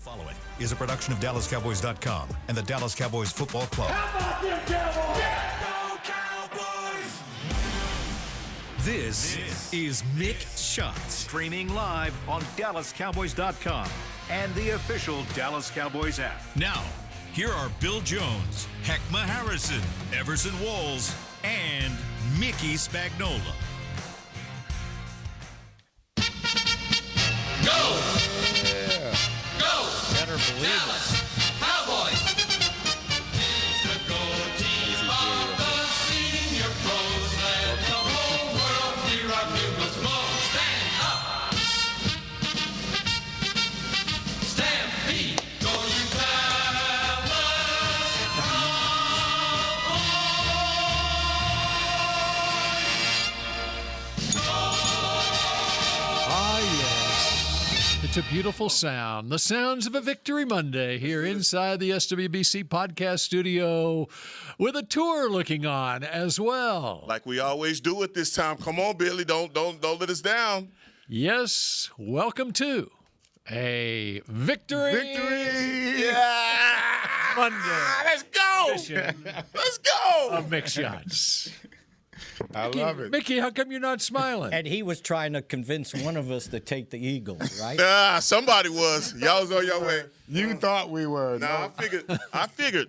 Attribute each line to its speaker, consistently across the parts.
Speaker 1: Following is a production of DallasCowboys.com and the Dallas Cowboys Football Club.
Speaker 2: How about them Cowboys?
Speaker 1: Yeah, go Cowboys! This is Mick Shots.
Speaker 3: Streaming live on DallasCowboys.com and the official Dallas Cowboys app.
Speaker 1: Now, here are Bill Jones, Heckma Harrison, Everson Walls, and Mickey Spagnola.
Speaker 4: Go!
Speaker 5: Yeah.
Speaker 4: Go!
Speaker 5: Better believe
Speaker 4: Dallas Cowboys! It's the go team of the senior pros. Let the whole world hear our bugles blow. Stand up! Stampede! Go you Dallas Cowboys!
Speaker 6: Ah, yes. It's a beautiful sound. The sounds of a Victory Monday here inside the SWBC podcast studio with a tour looking on as well.
Speaker 5: Like we always do at this time. Come on, Billy. Don't let us down.
Speaker 6: Yes, welcome to a Victory Monday
Speaker 5: Let's go.
Speaker 6: edition
Speaker 5: Let's go.
Speaker 6: of Mick Shots.
Speaker 7: I love it.
Speaker 6: Mickey, how come you're not smiling?
Speaker 8: And he was trying to convince one of us to take the Eagles, right?
Speaker 5: Somebody was. Y'all was on your way.
Speaker 7: You thought we were.
Speaker 5: No, I figured.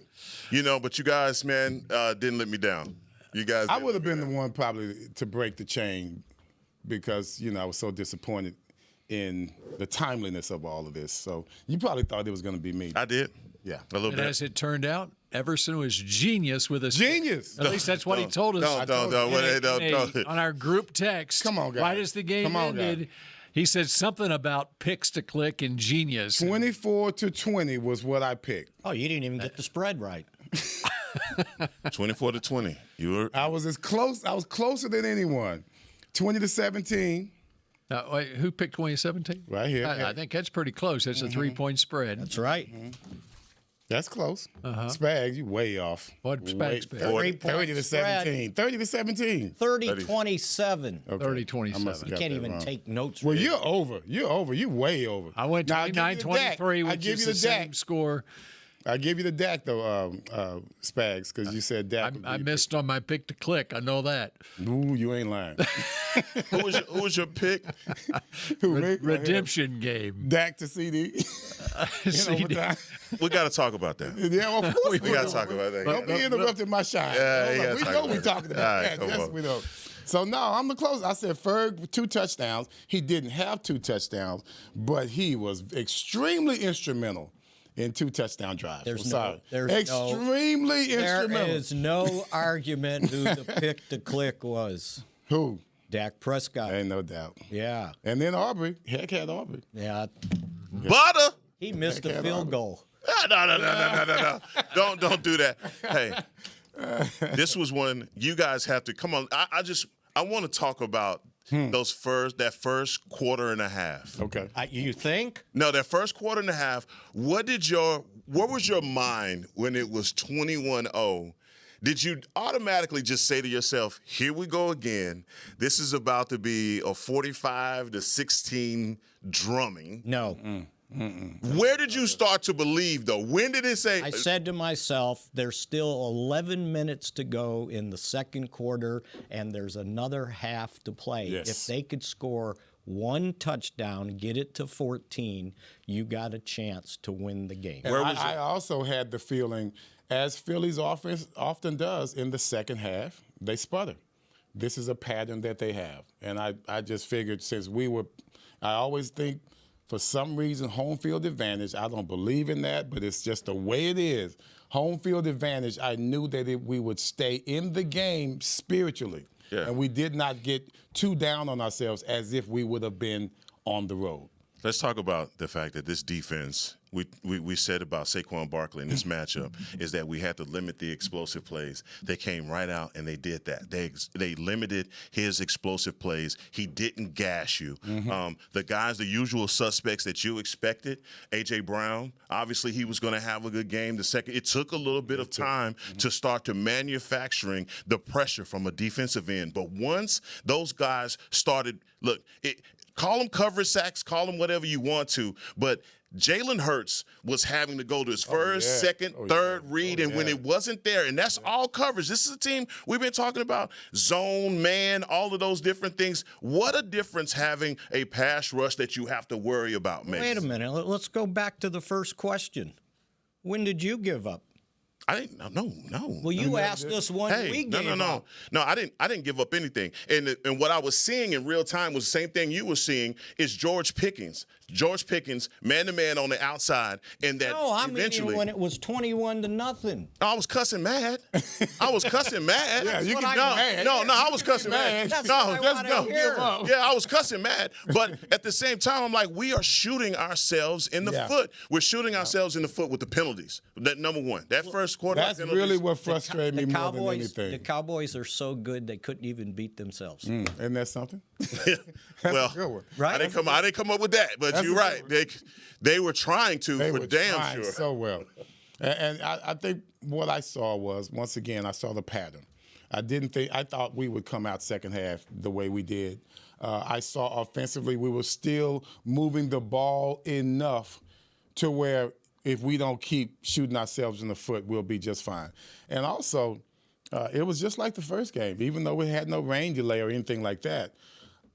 Speaker 5: But you guys, man, didn't let me down. You guys.
Speaker 7: I would have been the one probably to break the chain because, I was so disappointed in the timeliness of all of this. So you probably thought it was going to be me.
Speaker 5: I did.
Speaker 7: Yeah.
Speaker 5: A little
Speaker 6: And
Speaker 5: bit.
Speaker 6: as it turned out, Everson was genius with his
Speaker 7: Genius.
Speaker 6: At least that's what he told us.
Speaker 5: Don't.
Speaker 6: On our group text.
Speaker 7: Come on, guys.
Speaker 6: Right as the game
Speaker 7: Come on,
Speaker 6: ended,
Speaker 7: guys.
Speaker 6: he said something about picks to click and genius.
Speaker 7: 24-20 was what I picked.
Speaker 8: Oh, you didn't even get the spread right.
Speaker 5: 24-20. You were.
Speaker 7: I was closer than anyone. 20-17.
Speaker 6: Now, wait, who picked 2017?
Speaker 7: Right here.
Speaker 6: I think that's pretty close. That's a 3-point spread.
Speaker 8: That's right.
Speaker 7: That's close. Spags, you way off.
Speaker 6: What Spags pick?
Speaker 7: 30-17. 30-17.
Speaker 8: 30-27.
Speaker 7: Okay.
Speaker 6: 30-27.
Speaker 7: I must have
Speaker 8: You
Speaker 7: got
Speaker 8: can't
Speaker 7: that
Speaker 8: even
Speaker 7: wrong.
Speaker 8: take notes.
Speaker 7: Well,
Speaker 8: really.
Speaker 7: you're over. You're way over.
Speaker 6: I went
Speaker 7: Now, I'll give you the Dak.
Speaker 6: 29-23,
Speaker 7: I'll
Speaker 6: which
Speaker 7: give
Speaker 6: is
Speaker 7: you
Speaker 6: the
Speaker 7: the
Speaker 6: same
Speaker 7: Dak.
Speaker 6: score.
Speaker 7: I give you the Dak though, Spags, because you said Dak.
Speaker 6: I missed on my pick to click. I know that.
Speaker 7: Ooh, you ain't lying.
Speaker 5: Who was your pick?
Speaker 7: Who, me?
Speaker 6: Redemption game.
Speaker 7: Dak to CD. In overtime.
Speaker 5: We got to talk about that.
Speaker 7: Yeah, well, of course
Speaker 5: We got to talk about that.
Speaker 7: Don't be interrupting my shine.
Speaker 5: Yeah, you gotta
Speaker 7: we
Speaker 5: talk
Speaker 7: know
Speaker 5: about
Speaker 7: we
Speaker 5: it.
Speaker 7: talking about
Speaker 5: All right,
Speaker 7: that.
Speaker 5: come
Speaker 7: Yes,
Speaker 5: on.
Speaker 7: we know. So no, I'm the closest. I said Ferg with 2 touchdowns. He didn't have 2 touchdowns, but he was extremely instrumental in 2 touchdown drives. Extremely instrumental.
Speaker 8: There is no argument who the pick to click was.
Speaker 7: Who?
Speaker 8: Dak Prescott.
Speaker 7: Ain't no doubt.
Speaker 8: Yeah.
Speaker 7: And then Aubrey. Heck had Aubrey.
Speaker 8: Yeah.
Speaker 5: Butter.
Speaker 8: He missed a field goal.
Speaker 5: No. Don't do that. Hey, this was one you guys have to come on. I want to talk about that first quarter and a half.
Speaker 7: Okay.
Speaker 8: You think?
Speaker 5: No, that first quarter and a half. What was your mind when it was 21-0? Did you automatically just say to yourself, "Here we go again. This is about to be a 45-16 drumming"?
Speaker 8: No.
Speaker 5: Where did you start to believe, though? When did it say?
Speaker 8: I said to myself, there's still 11 minutes to go in the second quarter, and there's another half to play.
Speaker 7: Yes.
Speaker 8: If they could score 1 touchdown, get it to 14, you got a chance to win the game.
Speaker 7: I also had the feeling, as Philly's offense often does in the second half, they sputter. This is a pattern that they have. And I just figured I always think, for some reason, home field advantage. I don't believe in that, but it's just the way it is. Home field advantage, I knew that we would stay in the game spiritually.
Speaker 5: Yeah.
Speaker 7: And we did not get too down on ourselves as if we would have been on the road.
Speaker 5: Let's talk about the fact that this defense, we said about Saquon Barkley in this matchup, is that we had to limit the explosive plays. They came right out and they did that. They limited his explosive plays. He didn't gash you. The guys, the usual suspects that you expected, A.J. Brown, obviously he was going to have a good game. It took a little bit of time to start to manufacturing the pressure from a defensive end. But once those guys started, Call them coverage sacks, call them whatever you want to, but Jalen Hurts was having to go to his first, second, third read, and when it wasn't there, and that's all coverage. This is a team we've been talking about, zone, man, all of those different things. What a difference having a pass rush that you have to worry about, man.
Speaker 8: Wait a minute. Let's go back to the first question. When did you give up?
Speaker 5: I didn't. No.
Speaker 8: Well, you asked us when we gave up.
Speaker 5: No, I didn't give up anything. And what I was seeing in real time was the same thing you were seeing. Is George Pickens, man to man on the outside, and that eventually
Speaker 8: mean when it was 21-0.
Speaker 5: I was cussing mad. Yeah,
Speaker 7: you can mad.
Speaker 5: No, I was cussing mad.
Speaker 8: That's what I want to hear.
Speaker 5: Yeah, I was cussing mad. But at the same time, I'm like, we are shooting ourselves in the foot. We're shooting ourselves in the foot with the penalties. That number one. That first quarter.
Speaker 7: That's really what frustrated me more than anything.
Speaker 8: The Cowboys are so good they couldn't even beat themselves.
Speaker 7: Isn't that something?
Speaker 5: Well,
Speaker 7: a good one.
Speaker 8: Right?
Speaker 5: I didn't come up with that, but you're right. They were trying to,
Speaker 7: They
Speaker 5: for
Speaker 7: were
Speaker 5: damn
Speaker 7: trying
Speaker 5: sure.
Speaker 7: so well. And I think what I saw was, once again, I saw the pattern. I thought we would come out second half the way we did. I saw offensively we were still moving the ball enough to where if we don't keep shooting ourselves in the foot, we'll be just fine. And also, it was just like the first game. Even though we had no rain delay or anything like that,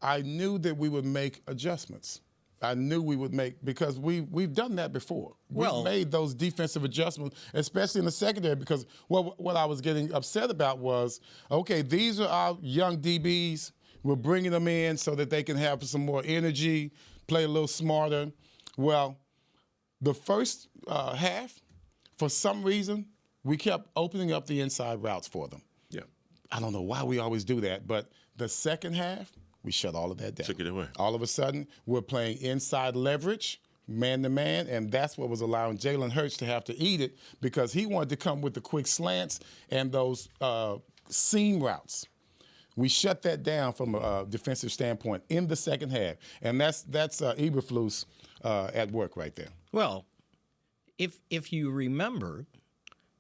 Speaker 7: I knew that we would make adjustments. I knew we would make, because we've done that before. We've made those defensive adjustments, especially in the secondary, because what I was getting upset about was, okay, these are our young DBs. We're bringing them in so that they can have some more energy, play a little smarter. Well, the first half, for some reason, we kept opening up the inside routes for them.
Speaker 5: Yeah.
Speaker 7: I don't know why we always do that, but the second half, we shut all of that down.
Speaker 5: Took it away.
Speaker 7: All of a sudden, we're playing inside leverage, man-to-man, and that's what was allowing Jalen Hurts to have to eat it, because he wanted to come with the quick slants and those seam routes. We shut that down from a defensive standpoint in the second half, and that's Eberflus at work right there.
Speaker 8: Well, if you remember,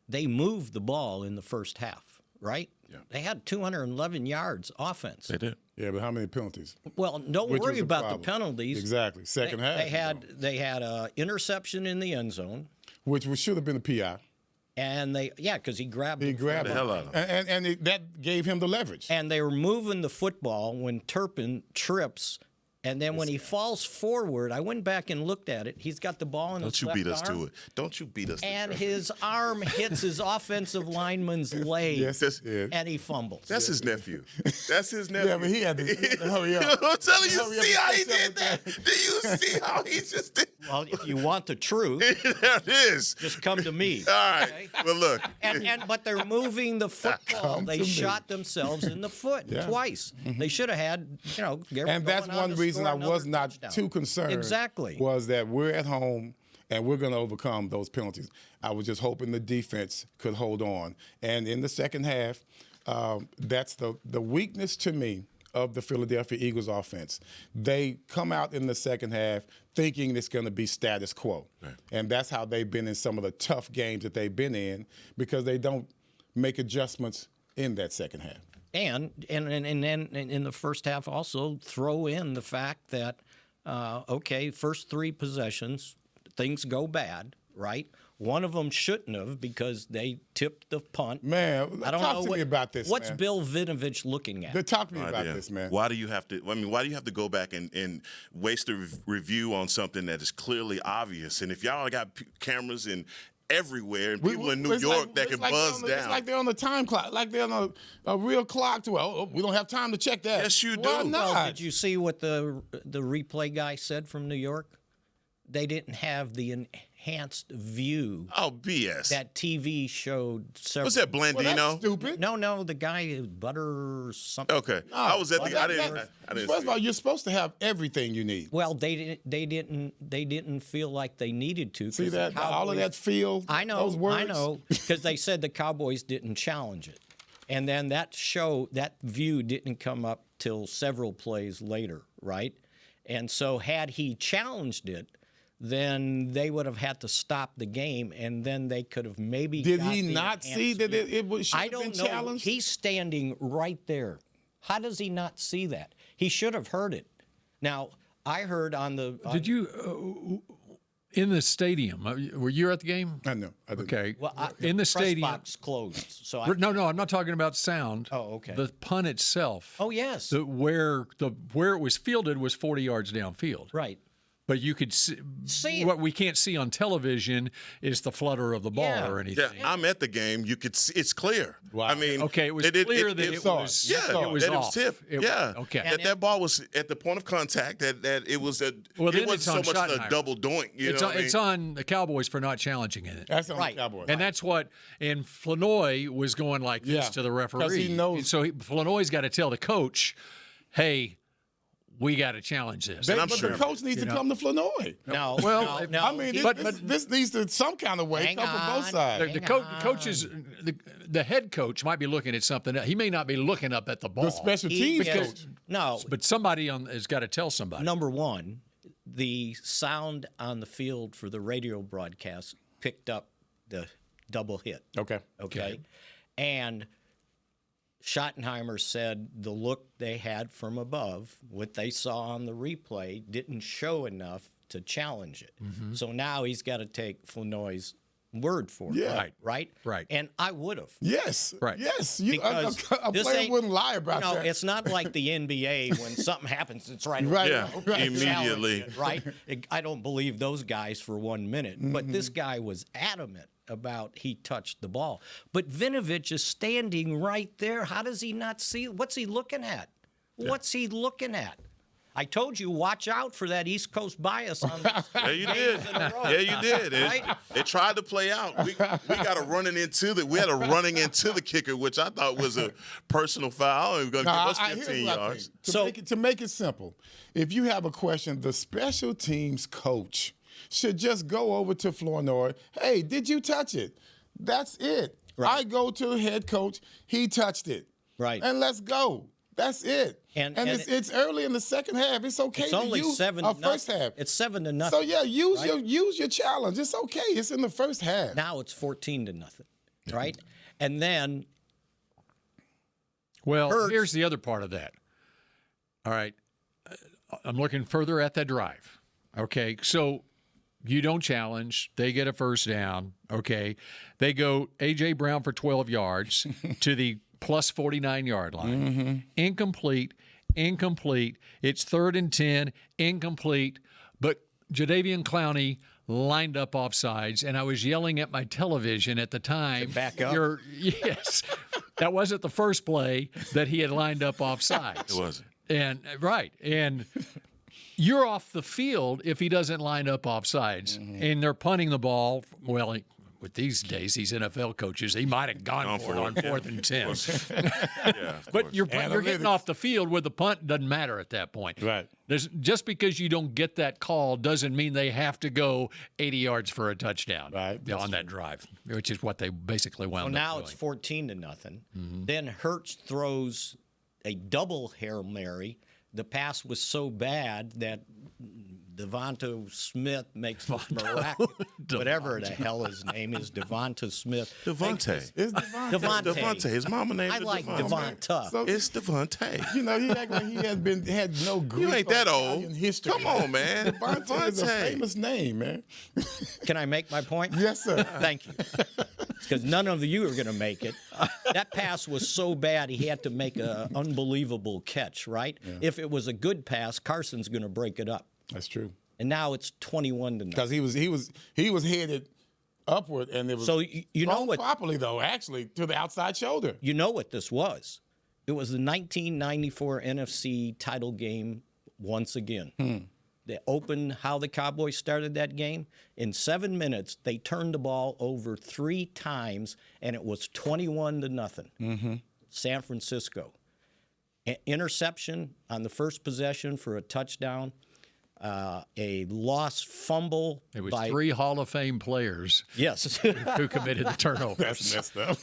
Speaker 8: they moved the ball in the first half, right? Yeah. They had 211 yards offense.
Speaker 5: They did.
Speaker 7: Yeah, but how many penalties?
Speaker 8: Well, don't worry about the penalties.
Speaker 7: Exactly. Second half.
Speaker 8: They had an interception in the end zone,
Speaker 7: which should have been a PI.
Speaker 8: And because he grabbed
Speaker 7: the
Speaker 5: hell out of him.
Speaker 7: And that gave him the leverage.
Speaker 8: And they were moving the football when Turpin trips. And then when he falls forward, I went back and looked at it. He's got the ball in his left arm.
Speaker 5: Don't you beat us to it. Don't you beat us to it.
Speaker 8: And his arm hits his offensive lineman's leg.
Speaker 7: Yes,
Speaker 8: and he fumbles.
Speaker 5: That's his nephew. That's his nephew.
Speaker 7: Yeah, but he had to hurry up.
Speaker 5: I'm telling you, see how he did that? Do you see how he just did?
Speaker 8: Well, if you want the truth,
Speaker 5: there it is.
Speaker 8: Just come to me.
Speaker 5: All right.
Speaker 8: Okay?
Speaker 5: Well, look.
Speaker 8: But they're moving the football. They shot themselves in the foot twice. They should have had,
Speaker 7: and that's one reason I was not too concerned.
Speaker 8: Exactly.
Speaker 7: Was that we're at home and we're going to overcome those penalties. I was just hoping the defense could hold on. And in the second half, that's the weakness to me of the Philadelphia Eagles offense. They come out in the second half thinking it's going to be status quo. Right. And that's how they've been in some of the tough games that they've been in, because they don't make adjustments in that second half.
Speaker 8: And then in the first half also throw in the fact that, first three possessions, things go bad, right? One of them shouldn't have, because they tipped the punt.
Speaker 7: Man, talk to me about this.
Speaker 8: What's Bill Vinovich looking at?
Speaker 7: Talk to me about this, man.
Speaker 5: Why do you have to go back and waste a review on something that is clearly obvious? And if y'all got cameras and everywhere, and people in New York that can buzz down.
Speaker 7: It's like they're on the time clock, like they're on a real clock. We don't have time to check that.
Speaker 5: Yes, you do.
Speaker 7: Why not?
Speaker 8: Well, did you see what the replay guy said from New York? They didn't have the enhanced view.
Speaker 5: Oh, BS.
Speaker 8: That TV showed several.
Speaker 5: Was that Blandino?
Speaker 7: Well, that's stupid.
Speaker 8: No, the guy Butter something.
Speaker 5: Okay, I was at the. I didn't.
Speaker 7: First of all, you're supposed to have everything you need.
Speaker 8: Well, they didn't feel like they needed to.
Speaker 7: See that all of that feel.
Speaker 8: I know.
Speaker 7: Those words?
Speaker 8: I know, because they said the Cowboys didn't challenge it, and then that view didn't come up till several plays later, right? And so had he challenged it, then they would have had to stop the game, and then they could have maybe.
Speaker 7: Did he not see that it should have been challenged? I don't know.
Speaker 8: He's standing right there. How does he not see that? He should have heard it. Now, I heard on the.
Speaker 6: Did you in the stadium? Were you at the game?
Speaker 7: I know. I didn't.
Speaker 6: Okay.
Speaker 8: Well,
Speaker 6: in the
Speaker 8: press
Speaker 6: stadium.
Speaker 8: box closed. So
Speaker 6: No, I'm not talking about sound.
Speaker 8: Oh, okay.
Speaker 6: The punt itself.
Speaker 8: Oh, yes.
Speaker 6: Where it was fielded was 40 yards downfield.
Speaker 8: Right.
Speaker 6: But you could see
Speaker 8: See it.
Speaker 6: what we can't see on television is the flutter of the ball
Speaker 8: Yeah.
Speaker 6: or anything.
Speaker 5: Yeah, I'm at the game. You could see it's clear.
Speaker 7: Wow.
Speaker 5: I mean,
Speaker 6: Okay, it was clear that it
Speaker 7: saw
Speaker 6: was.
Speaker 7: it.
Speaker 5: Yeah,
Speaker 6: it was
Speaker 5: that
Speaker 6: off.
Speaker 5: it was tipped. Yeah,
Speaker 6: Okay.
Speaker 8: And
Speaker 5: that ball was at the point of contact. That it was a.
Speaker 6: Well, then
Speaker 5: it wasn't
Speaker 6: it's
Speaker 5: so
Speaker 6: on
Speaker 5: much a
Speaker 6: Schottenheimer.
Speaker 5: double doink. You know what I mean?
Speaker 6: It's on the Cowboys for not challenging it.
Speaker 7: That's on
Speaker 8: Right.
Speaker 7: the Cowboys.
Speaker 6: And that's what, and Flournoy was going like this
Speaker 7: Yeah,
Speaker 6: to the referee.
Speaker 7: 'cause he knows-
Speaker 6: And so Flournoy's got to tell the coach, hey, we got to challenge this.
Speaker 7: But
Speaker 5: sure-
Speaker 7: the coach needs to come to Flournoy.
Speaker 8: No.
Speaker 6: Well,
Speaker 8: no.
Speaker 7: I mean, this needs to some kind of way
Speaker 8: Hang
Speaker 7: come from both
Speaker 8: on.
Speaker 7: sides.
Speaker 6: The coaches, the head coach might be looking at something. He may not be looking up at the ball.
Speaker 7: The special
Speaker 8: He
Speaker 7: teams
Speaker 8: gets-
Speaker 7: coach.
Speaker 8: No.
Speaker 6: But somebody has got to tell somebody.
Speaker 8: Number one, the sound on the field for the radio broadcast picked up the double hit.
Speaker 7: Okay.
Speaker 8: Okay. And Schottenheimer said the look they had from above, what they saw on the replay, didn't show enough to challenge it.
Speaker 6: Mm-hmm.
Speaker 8: So now he's got to take Flournoy's word for it.
Speaker 7: Yeah.
Speaker 6: Right.
Speaker 8: Right? And I would have.
Speaker 7: Yes.
Speaker 6: Right.
Speaker 7: Yes.
Speaker 8: Because
Speaker 7: A
Speaker 8: this
Speaker 7: player
Speaker 8: ain't-
Speaker 7: wouldn't lie about
Speaker 8: you know,
Speaker 7: that.
Speaker 8: it's not like the NBA when something happens, it's right away.
Speaker 7: Right.
Speaker 5: Yeah,
Speaker 7: Right.
Speaker 5: immediately.
Speaker 8: Right? I don't believe those guys for 1 minute. But this guy was adamant about he touched the ball. But Vinovich is standing right there. How does he not see? What's he looking at? What's he looking at? I told you, watch out for that East Coast bias on these
Speaker 5: Yeah, you
Speaker 8: games
Speaker 5: did.
Speaker 8: in a row.
Speaker 5: Yeah, you did.
Speaker 8: Right?
Speaker 5: It tried to play out. We got a running into the kicker, which I thought was a personal foul. It was going to give us
Speaker 7: here's
Speaker 5: 15
Speaker 7: what I
Speaker 5: yards.
Speaker 7: think. To make it simple, if you have a question, the special teams coach should just go over to Flournoy. Hey, did you touch it? That's it.
Speaker 8: Right.
Speaker 7: I go to the head coach. He touched it.
Speaker 8: Right.
Speaker 7: And let's go. That's it.
Speaker 8: And
Speaker 7: it's early in the second half. It's okay
Speaker 8: It's
Speaker 7: to
Speaker 8: only
Speaker 7: use
Speaker 8: 7
Speaker 7: a
Speaker 8: to
Speaker 7: first
Speaker 8: nothing.
Speaker 7: half.
Speaker 8: It's 7-0.
Speaker 7: So yeah, use
Speaker 8: right?
Speaker 7: your challenge. It's okay. It's in the first half.
Speaker 8: Now it's 14-0, right? And then
Speaker 6: Well,
Speaker 8: Hurts.
Speaker 6: here's the other part of that. All right. I'm looking further at that drive. Okay. So you don't challenge. They get a first down. Okay. They go A.J. Brown for 12 yards to the plus 49-yard line. Incomplete. It's 3rd and 10. Incomplete. But Jadeveon Clowney lined up offsides, and I was yelling at my television at the time.
Speaker 8: Back up?
Speaker 6: Yes. That wasn't the first play that he had lined up offsides.
Speaker 5: It wasn't.
Speaker 6: And you're off the field if he doesn't line up offsides. And they're punting the ball. Well, with these days, these NFL coaches, he might have gone for it on 4th and 10.
Speaker 5: Yeah, of
Speaker 6: But
Speaker 5: course.
Speaker 6: you're getting off the field where the punt doesn't matter at that point.
Speaker 7: Right.
Speaker 6: Just because you don't get that call doesn't mean they have to go 80 yards for a touchdown
Speaker 7: Right.
Speaker 6: on that drive, which is what they basically wound up
Speaker 8: now
Speaker 6: doing.
Speaker 8: it's 14-0. Then Hurts throws a double Hail Mary. The pass was so bad that Devonta Smith makes this miraculous, whatever the hell his name is, Devonta Smith.
Speaker 5: Devontae.
Speaker 7: It's Devontae.
Speaker 5: Devontae. His mama named
Speaker 8: I
Speaker 5: it
Speaker 8: like
Speaker 5: Devontae.
Speaker 8: Devonta.
Speaker 7: So,
Speaker 5: It's Devontae.
Speaker 7: you know, he act like he had no Greek
Speaker 5: You ain't that
Speaker 7: or
Speaker 5: old.
Speaker 7: Italian history.
Speaker 5: Come on, man.
Speaker 7: Devontae is a
Speaker 5: Devontae.
Speaker 7: famous name, man.
Speaker 8: Can I make my point?
Speaker 7: Yes, sir.
Speaker 8: Thank you. Because none of you are going to make it. That pass was so bad he had to make an unbelievable catch, right? If it was a good pass, Carson's going to break it up.
Speaker 7: That's true.
Speaker 8: And now it's 21-0.
Speaker 7: Because he was headed upward, and it was
Speaker 8: So you know
Speaker 7: thrown
Speaker 8: what?
Speaker 7: properly though, actually to the outside shoulder.
Speaker 8: You know what this was? It was the 1994 NFC title game once again. They opened how the Cowboys started that game. In 7 minutes, they turned the ball over 3 times, and it was 21-0. San Francisco. Interception on the first possession for a touchdown. A lost fumble.
Speaker 6: It was
Speaker 8: by
Speaker 6: 3 Hall of Fame players
Speaker 8: Yes.
Speaker 6: who committed the turnovers.
Speaker 7: That's messed up.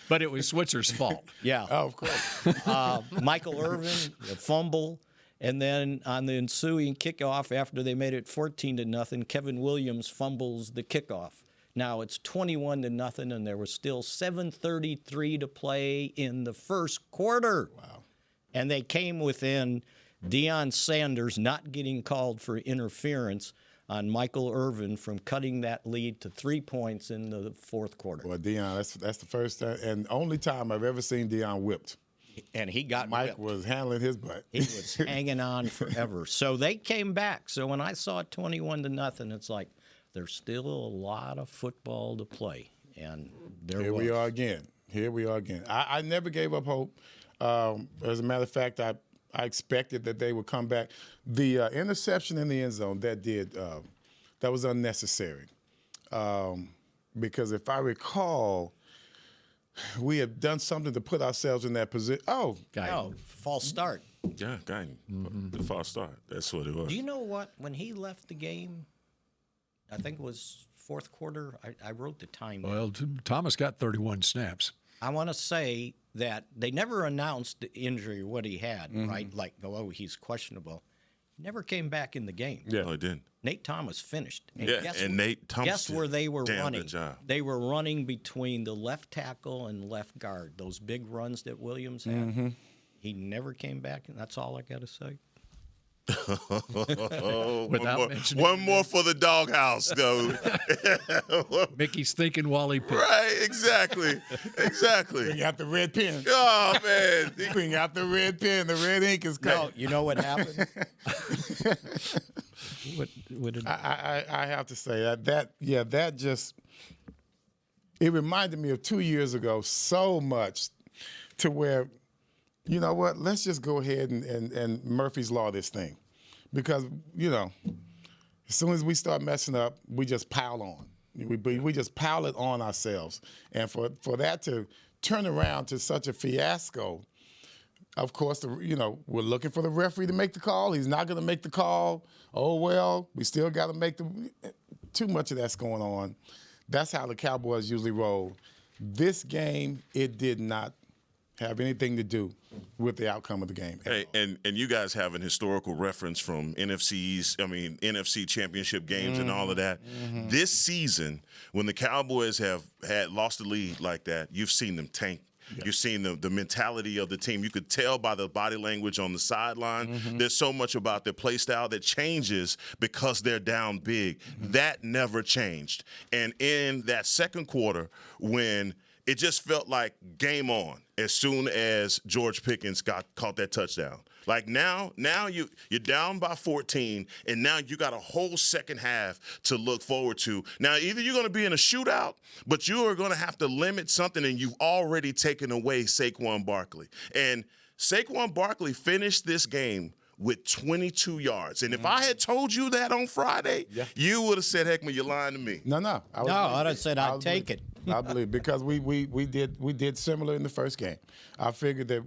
Speaker 6: But it was Switzer's fault.
Speaker 8: Yeah.
Speaker 7: Oh, of course.
Speaker 8: Michael Irvin, the fumble, and then on the ensuing kickoff after they made it 14-0, Kevin Williams fumbles the kickoff. Now it's 21-0, and there was still 7:33 to play in the first quarter.
Speaker 7: Wow.
Speaker 8: And they came within Deion Sanders not getting called for interference on Michael Irvin from cutting that lead to 3 points in the fourth quarter.
Speaker 7: Well, Deion, that's the first time and only time I've ever seen Deion whipped.
Speaker 8: And he got
Speaker 7: Mike
Speaker 8: whipped.
Speaker 7: was handling his butt.
Speaker 8: He was hanging on forever. So they came back. So when I saw it 21-0, it's like there's still a lot of football to play. And
Speaker 7: Here we are again. I never gave up hope. As a matter of fact, I expected that they would come back. The interception in the end zone, that was unnecessary. Because if I recall, we had done something to put ourselves in that position.
Speaker 8: No, false start.
Speaker 5: Yeah, the false start. That's what it was.
Speaker 8: Do you know what? When he left the game, I think it was fourth quarter, I wrote the time down.
Speaker 6: Well, Thomas got 31 snaps.
Speaker 8: I want to say that they never announced the injury, what he had, right? Like, he's questionable. He never came back in the game.
Speaker 7: Yeah.
Speaker 5: No, it didn't.
Speaker 8: Nate Thomas finished.
Speaker 5: And Nate Thomas
Speaker 8: Guess where they were
Speaker 5: damn
Speaker 8: running?
Speaker 5: good job.
Speaker 8: They were running between the left tackle and left guard. Those big runs that Williams had. He never came back, and that's all I got to say.
Speaker 5: One more for the doghouse, though.
Speaker 6: Mickey's thinking while he picks.
Speaker 5: Right, exactly.
Speaker 7: Bring out the red pen.
Speaker 5: Oh, man.
Speaker 7: Bring out the red pen. The red ink is coming.
Speaker 8: No, you know what happened? What did
Speaker 7: I have to say that just it reminded me of 2 years ago so much to where, you know what, let's just go ahead and Murphy's Law this thing. Because, as soon as we start messing up, we just pile on. We just pile it on ourselves. And for that to turn around to such a fiasco, of course, we're looking for the referee to make the call. He's not going to make the call. Oh, well, we still got to make too much of that's going on. That's how the Cowboys usually roll. This game, it did not have anything to do with the outcome of the game.
Speaker 5: Hey, and you guys have an historical reference from NFC championship games and all of that. This season, when the Cowboys have had lost the lead like that, you've seen them tank. Yeah. You've seen the mentality of the team. You could tell by the body language on the sideline. There's so much about their play style that changes because they're down big. That never changed. And in that second quarter, when it just felt like game on as soon as George Pickens caught that touchdown. Like now you're down by 14, and now you got a whole second half to look forward to. Now, either you're going to be in a shootout, but you are going to have to limit something, and you've already taken away Saquon Barkley. And Saquon Barkley finished this game with 22 yards. And if I had told you that on Friday, you would have said, Heckman, you're lying to me.
Speaker 7: No.
Speaker 8: I'd have said I'd take it.
Speaker 7: I believe because we did similar in the first game. I figured that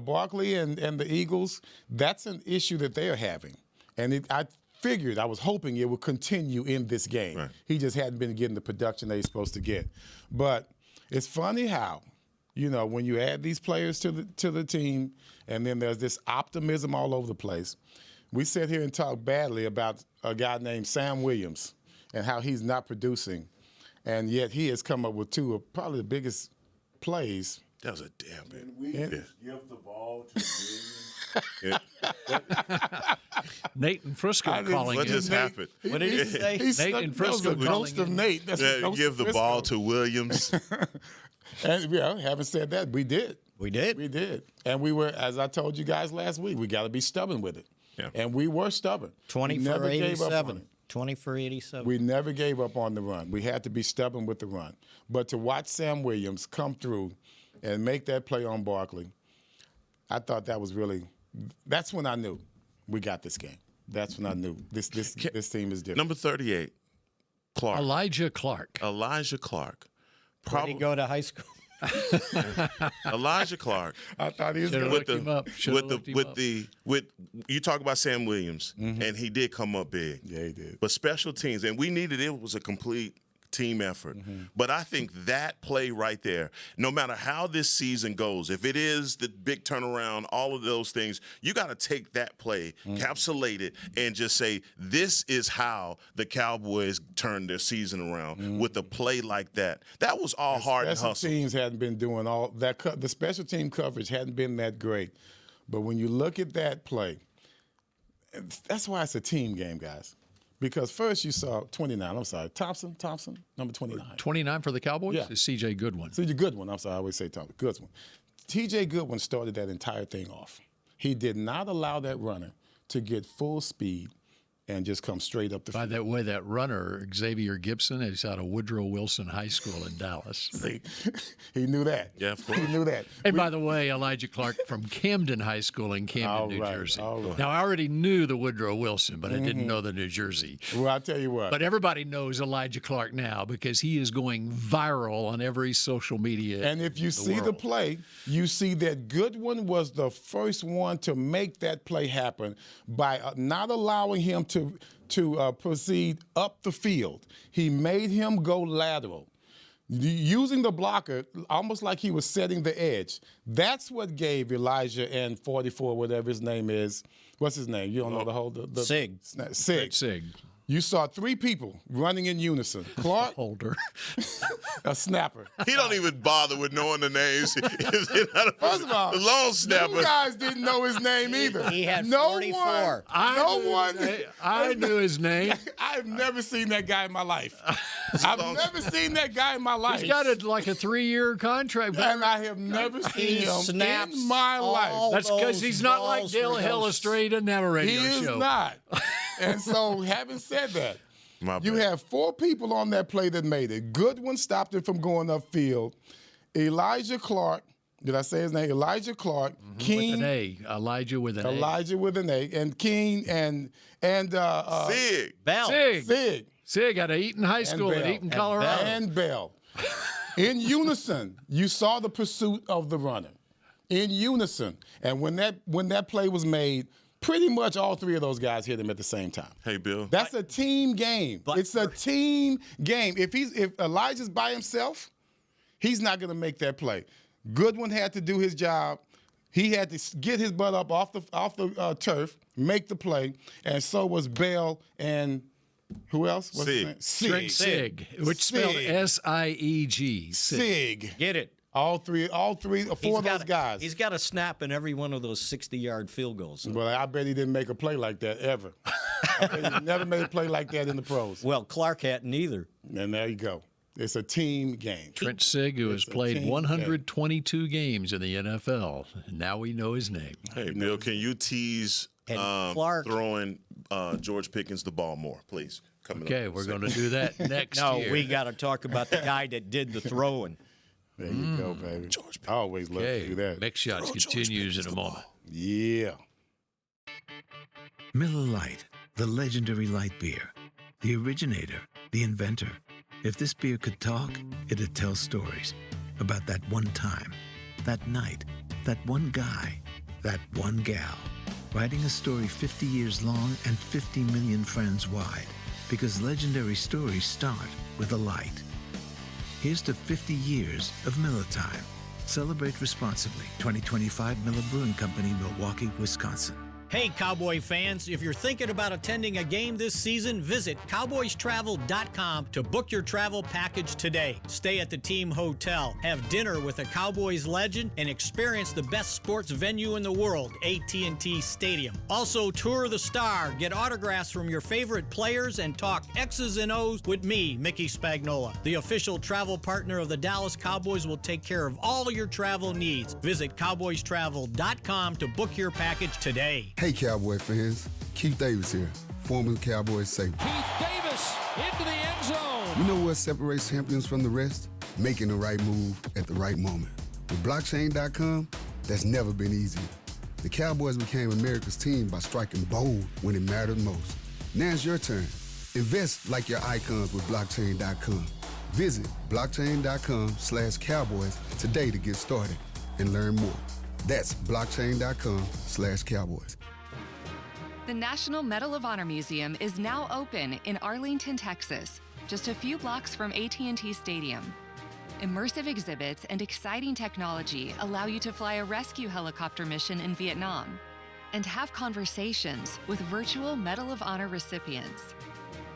Speaker 7: Barkley and the Eagles, that's an issue that they are having, and I was hoping it would continue in this game.
Speaker 5: Right.
Speaker 7: He just hadn't been getting the production that he's supposed to get. But it's funny how, when you add these players to the team, and then there's this optimism all over the place. We sit here and talk badly about a guy named Sam Williams and how he's not producing. And yet he has come up with two of probably the biggest plays.
Speaker 5: That was a damn bit.
Speaker 2: Can we just give the ball to Williams?
Speaker 6: Nate and Frisco calling
Speaker 5: What
Speaker 6: it.
Speaker 5: just happened?
Speaker 8: What did he say?
Speaker 6: Nate and Frisco
Speaker 7: That was a ghost of Nate. That's a ghost
Speaker 5: Give
Speaker 7: of
Speaker 5: the
Speaker 7: Frisco.
Speaker 5: ball to Williams.
Speaker 7: And having said that, we did.
Speaker 8: We did.
Speaker 7: We did. And we were, as I told you guys last week, we got to be stubborn with it.
Speaker 5: Yeah.
Speaker 7: And we were stubborn.
Speaker 8: 20
Speaker 7: We
Speaker 8: for
Speaker 7: never gave up on
Speaker 8: 87.
Speaker 7: it.
Speaker 8: 20 for 87.
Speaker 7: We never gave up on the run. We had to be stubborn with the run. But to watch Sam Williams come through and make that play on Barkley, I thought that was that's when I knew we got this game. That's when I knew this team is different.
Speaker 5: Number 38, Clark.
Speaker 6: Elijah Clark.
Speaker 8: Where'd he go to high school?
Speaker 5: Elijah Clark.
Speaker 7: I thought he was
Speaker 6: Should've
Speaker 7: going
Speaker 6: looked him up.
Speaker 5: You talk about Sam Williams, and he did come up big.
Speaker 7: Yeah, he did.
Speaker 5: But special teams, and it was a complete team effort. But I think that play right there, no matter how this season goes, if it is the big turnaround, all of those things, you got to take that play, encapsulate it, and just say, this is how the Cowboys turned their season around with a play like that. That was all hard and
Speaker 7: Special
Speaker 5: hustle.
Speaker 7: teams hadn't been doing all that. The special team coverage hadn't been that great. But when you look at that play, That's why it's a team game, guys. Because first you saw 29. I'm sorry, Thompson, number 29.
Speaker 6: 29 for the Cowboys?
Speaker 7: Yeah.
Speaker 6: Is C.J. Goodwin.
Speaker 7: C.J. Goodwin. I'm sorry, I always say Thompson. Goodwin. T.J. Goodwin started that entire thing off. He did not allow that runner to get full speed and just come straight up the
Speaker 6: By
Speaker 7: field.
Speaker 6: that way, that runner, Xavier Gibson, is out of Woodrow Wilson High School in Dallas.
Speaker 7: See, he knew that.
Speaker 5: Yeah, of course.
Speaker 7: He knew that.
Speaker 6: And by the way, Elijah Clark from Camden High School in Camden, New Jersey.
Speaker 7: all right.
Speaker 6: Now, I already knew the Woodrow Wilson, but I didn't know the New Jersey.
Speaker 7: Well, I tell you what.
Speaker 6: But everybody knows Elijah Clark now because he is going viral on every social media.
Speaker 7: And if you see the
Speaker 6: world.
Speaker 7: play, you see that Goodwin was the first one to make that play happen by not allowing him to proceed up the field. He made him go lateral. Using the blocker almost like he was setting the edge. That's what gave Elijah and 44, whatever his name is. What's his name? You don't know the whole...
Speaker 8: Sig.
Speaker 6: Sig.
Speaker 7: You saw three people running in unison. Clark,
Speaker 6: Holder.
Speaker 7: a snapper.
Speaker 5: He don't even bother with knowing the names.
Speaker 7: First of all,
Speaker 5: the long
Speaker 7: you
Speaker 5: snapper.
Speaker 7: guys didn't know his name either.
Speaker 8: He had
Speaker 7: no
Speaker 8: 44.
Speaker 6: I knew his name.
Speaker 7: I've never seen that guy in my life. I've never seen that guy in my life.
Speaker 6: He's got like a 3-year contract.
Speaker 7: And I have never seen him
Speaker 8: snaps
Speaker 7: in my life.
Speaker 8: all
Speaker 6: That's because
Speaker 8: those
Speaker 6: he's not like
Speaker 8: balls
Speaker 6: Dale
Speaker 8: for
Speaker 6: Hillistrade. He doesn't have a radio
Speaker 7: He is
Speaker 6: show.
Speaker 7: not. And so, having said that,
Speaker 5: My
Speaker 7: you
Speaker 5: bad.
Speaker 7: have 4 people on that play that made it. Goodwin stopped it from going upfield. Elijah Clark, did I say his name? Elijah Clark,
Speaker 6: With
Speaker 7: King,
Speaker 6: an A. Elijah with an A.
Speaker 7: Elijah with an A, and King and
Speaker 5: Sig.
Speaker 8: Bell.
Speaker 7: Sig.
Speaker 6: Sig out of Eaton High School at
Speaker 7: Bell.
Speaker 6: Eaton, Colorado.
Speaker 7: And Bell. In unison, you saw the pursuit of the runner. In unison. And when that play was made, pretty much all 3 of those guys hit him at the same time.
Speaker 5: Hey, Bill.
Speaker 7: That's a team game. It's a team game. If Elijah's by himself, he's not going to make that play. Goodwin had to do his job. He had to get his butt up off the turf, make the play, and so was Bell and who else? What's his
Speaker 5: Sig.
Speaker 7: name?
Speaker 6: Trent Sig, which spelled
Speaker 7: Sig.
Speaker 6: S-I-E-G.
Speaker 7: Sig.
Speaker 8: Get it.
Speaker 7: All 4 of those guys.
Speaker 8: He's got a snap in every one of those 60-yard field goals.
Speaker 7: Well, I bet he didn't make a play like that ever. I bet he never made a play like that in the pros.
Speaker 8: Well, Clark hadn't either.
Speaker 7: And there you go. It's a team game.
Speaker 6: Trent Sig, who has
Speaker 7: It's a
Speaker 6: played
Speaker 7: team
Speaker 6: 122 games in the NFL. Now we know his name.
Speaker 5: Hey, Bill, can you tease
Speaker 8: And Clark-
Speaker 5: throwing George Pickens the ball more, please? Coming up
Speaker 6: Okay,
Speaker 5: in a
Speaker 6: we're
Speaker 5: second.
Speaker 6: going to do that next
Speaker 8: No,
Speaker 6: year.
Speaker 8: we got to talk about the guy that did the throwing.
Speaker 7: There you go, baby. I always love to
Speaker 6: Okay,
Speaker 7: do that.
Speaker 6: Mix Shots continues in a moment.
Speaker 7: Yeah.
Speaker 9: Miller Lite, the legendary light beer. The originator, the inventor. If this beer could talk, it'd tell stories about that one time, that night, that one guy, that one gal. Writing a story 50 years long and 50 million friends wide. Because legendary stories start with a light. Here's to 50 years of Miller Time. Celebrate responsibly. 2025 Miller Brewing Company, Milwaukee, Wisconsin.
Speaker 8: Hey, Cowboy fans, if you're thinking about attending a game this season, visit cowboystravel.com to book your travel package today. Stay at the team hotel, have dinner with a Cowboys legend, and experience the best sports venue in the world, AT&T Stadium. Also, tour the Star, get autographs from your favorite players, and talk X's and O's with me, Mickey Spagnola. The official travel partner of the Dallas Cowboys will take care of all your travel needs. Visit cowboystravel.com to book your package today.
Speaker 10: Hey, Cowboy fans. Keith Davis here, former Cowboys safety.
Speaker 4: Keith Davis into the end zone.
Speaker 10: You know what separates champions from the rest? Making the right move at the right moment. With blockchain.com, that's never been easier. The Cowboys became America's team by striking bold when it mattered most. Now it's your turn. Invest like your icons with blockchain.com. Visit blockchain.com/Cowboys today to get started and learn more. That's blockchain.com/Cowboys.
Speaker 11: The National Medal of Honor Museum is now open in Arlington, Texas, just a few blocks from AT&T Stadium. Immersive exhibits and exciting technology allow you to fly a rescue helicopter mission in Vietnam and have conversations with virtual Medal of Honor recipients.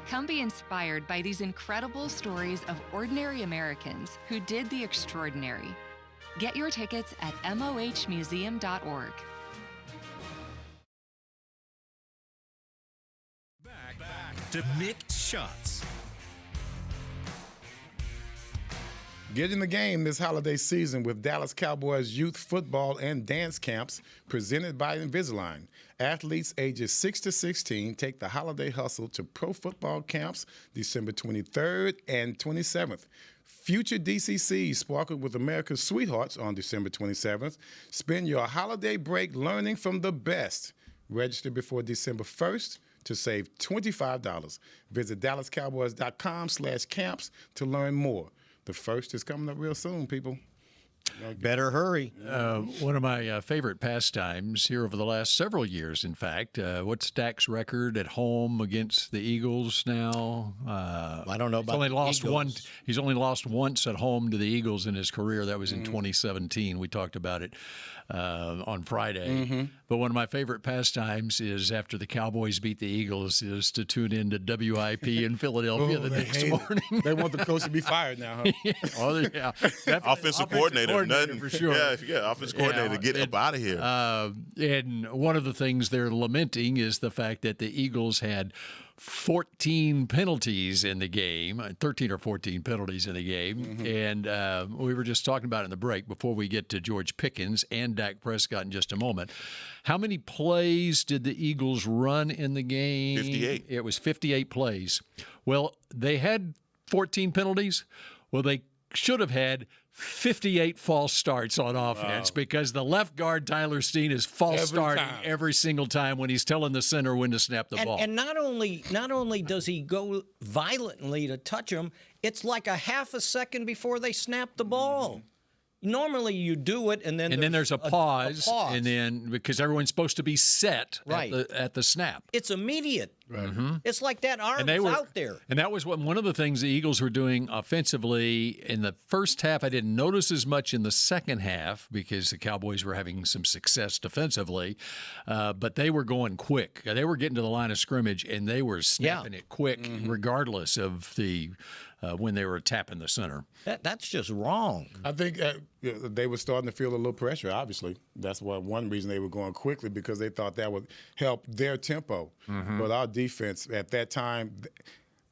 Speaker 11: Come be inspired by these incredible stories of ordinary Americans who did the extraordinary. Get your tickets at mohmuseum.org.
Speaker 1: to Mick Shots.
Speaker 7: Get in the game this holiday season with Dallas Cowboys youth football and dance camps presented by Invisalign. Athletes ages 6 to 16 take the holiday hustle to pro football camps December 23rd and 27th. Future DCCs sparkle with America's sweethearts on December 27th. Spend your holiday break learning from the best. Register before December 1st to save $25. Visit DallasCowboys.com/camps to learn more. The first is coming up real soon, people.
Speaker 8: Better hurry.
Speaker 6: One of my favorite pastimes here over the last several years, in fact. What's Dak's record at home against the Eagles now?
Speaker 8: I don't know about
Speaker 6: only lost
Speaker 8: Eagles.
Speaker 6: one. He's only lost once at home to the Eagles in his career. That was in 2017. We talked about it on Friday. But one of my favorite pastimes is after the Cowboys beat the Eagles is to tune in to WIP in Philadelphia the next morning.
Speaker 7: They want the coach to be fired now, huh?
Speaker 6: Oh, yeah.
Speaker 5: Offensive coordinator, nothing.
Speaker 6: for sure.
Speaker 5: Yeah, offensive coordinator, get up out of here.
Speaker 6: And one of the things they're lamenting is the fact that the Eagles had 14 penalties in the game, 13 or 14 penalties in the game. And we were just talking about it in the break before we get to George Pickens and Dak Prescott in just a moment. How many plays did the Eagles run in the game?
Speaker 5: 58.
Speaker 6: It was 58 plays. Well, they had 14 penalties. Well, they should have had 58 false starts on offense because the left guard, Tyler Steen, is false starting every single time when he's telling the center when to snap the ball.
Speaker 8: And not only does he go violently to touch him, it's like a half a second before they snap the ball. Normally you do it, and then
Speaker 6: there's a pause, and then because everyone's supposed to be set at the snap.
Speaker 8: It's immediate. It's like that arm is out there.
Speaker 6: And that was one of the things the Eagles were doing offensively in the first half. I didn't notice as much in the second half because the Cowboys were having some success defensively, but they were going quick. They were getting to the line of scrimmage, and they were snapping it quick regardless of the when they were tapping the center.
Speaker 8: That's just wrong.
Speaker 7: I think they were starting to feel a little pressure, obviously. That's one reason they were going quickly, because they thought that would help their tempo. But our defense at that time,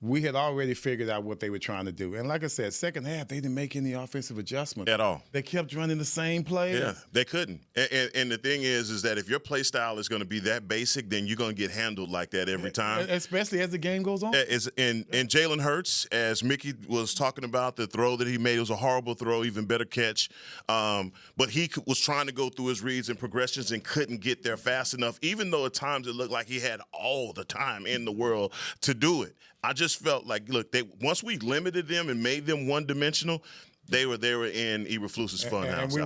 Speaker 7: we had already figured out what they were trying to do. And like I said, second half, they didn't make any offensive adjustment.
Speaker 5: At all.
Speaker 7: They kept running the same plays.
Speaker 5: Yeah, they couldn't. And the thing is that if your play style is going to be that basic, then you're going to get handled like that every time.
Speaker 7: Especially as the game goes on.
Speaker 5: And Jalen Hurts, as Mickey was talking about, the throw that he made was a horrible throw, even better catch. But he was trying to go through his reads and progressions and couldn't get there fast enough, even though at times it looked like he had all the time in the world to do it. I just felt like, look, once we limited them and made them one-dimensional, they were in Eberflus's fun house.
Speaker 7: And we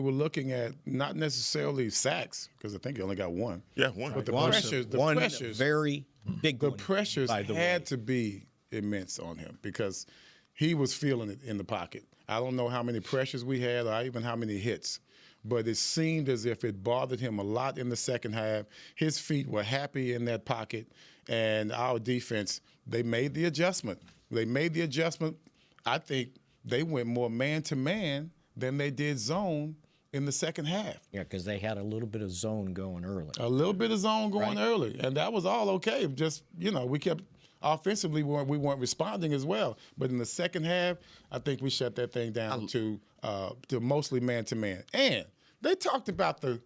Speaker 7: were looking at not necessarily sacks, because I think he only got one.
Speaker 5: Yeah, one.
Speaker 7: But the pressures,
Speaker 8: very big.
Speaker 7: The pressures had to be immense on him because he was feeling it in the pocket. I don't know how many pressures we had or even how many hits, but it seemed as if it bothered him a lot in the second half. His feet were happy in that pocket, and our defense, they made the adjustment. I think they went more man-to-man than they did zone in the second half.
Speaker 8: Yeah, because they had a little bit of zone going early.
Speaker 7: Early, and that was all okay. Just, we kept offensively, we weren't responding as well. But in the second half, I think we shut that thing down to mostly man-to-man. And they talked about the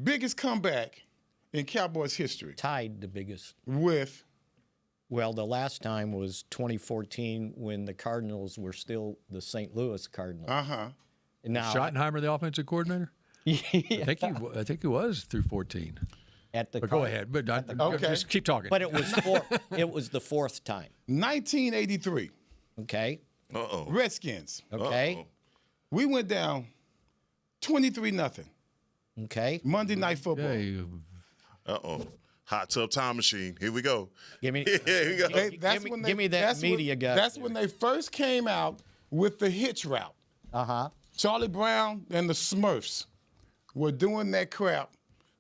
Speaker 7: biggest comeback in Cowboys history.
Speaker 8: Tied the biggest.
Speaker 7: With?
Speaker 8: Well, the last time was 2014 when the Cardinals were still the St. Louis Cardinals. Now,
Speaker 6: Schottenheimer, the offensive coordinator?
Speaker 8: Yeah.
Speaker 6: I think he was through 14.
Speaker 8: But
Speaker 6: go ahead. But just keep talking.
Speaker 8: But it was the fourth time.
Speaker 7: 1983.
Speaker 8: Okay.
Speaker 7: Redskins.
Speaker 8: Okay.
Speaker 5: Uh-oh.
Speaker 7: We went down 23-0.
Speaker 8: Okay.
Speaker 7: Monday Night Football.
Speaker 5: Hot tub time machine. Here we go.
Speaker 8: Give me
Speaker 7: That's
Speaker 8: media guy.
Speaker 7: That's when they first came out with the hitch route. Charlie Brown and the Smurfs were doing that crap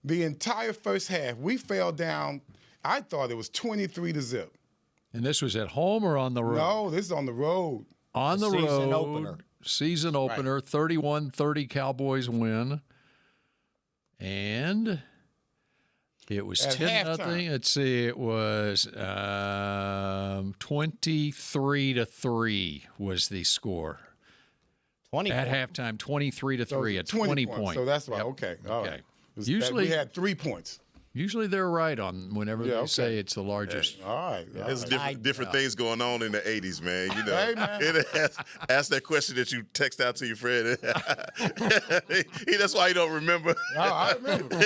Speaker 7: the entire first half. We fell down. I thought it was 23-0.
Speaker 6: And this was at home or on the road?
Speaker 7: No, this is on the road.
Speaker 6: On the road.
Speaker 8: Season opener.
Speaker 6: Season opener. 31-30 Cowboys win. And It was
Speaker 7: At
Speaker 6: 10-0.
Speaker 7: halftime.
Speaker 6: Let's see. It was 23-3 was the score.
Speaker 8: 20
Speaker 6: At
Speaker 8: points.
Speaker 6: halftime, 23-3 at
Speaker 7: 20
Speaker 6: points.
Speaker 7: So that's why.
Speaker 6: Yep.
Speaker 7: Okay. All
Speaker 6: Okay.
Speaker 7: right.
Speaker 6: Usually-
Speaker 7: we had 3 points.
Speaker 6: Usually they're right on whenever
Speaker 7: Yeah,
Speaker 6: they
Speaker 7: okay.
Speaker 6: say it's the largest.
Speaker 7: All right.
Speaker 5: There's different things going on in the 80s, man. You know,
Speaker 7: Hey, man.
Speaker 5: ask that question that you text out to your friend. That's why you don't remember.
Speaker 7: No, I remember.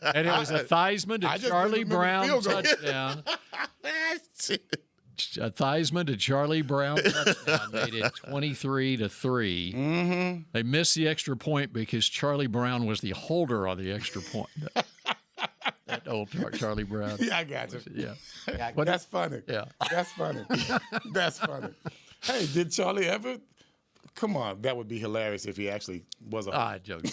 Speaker 6: And it was a Theismann
Speaker 7: I
Speaker 6: to
Speaker 7: just
Speaker 6: Charlie
Speaker 7: remember
Speaker 6: Brown
Speaker 7: field goal.
Speaker 6: touchdown. A Theismann to Charlie Brown touchdown made it 23-3.
Speaker 7: Mm-hmm.
Speaker 6: They missed the extra point because Charlie Brown was the holder on the extra point. That old Charlie Brown.
Speaker 7: Yeah, I got you.
Speaker 6: Yeah.
Speaker 7: That's funny.
Speaker 6: Yeah.
Speaker 7: That's funny. That's funny. Hey, did Charlie ever? Come on, that would be hilarious if he actually was a holder.
Speaker 6: Joke.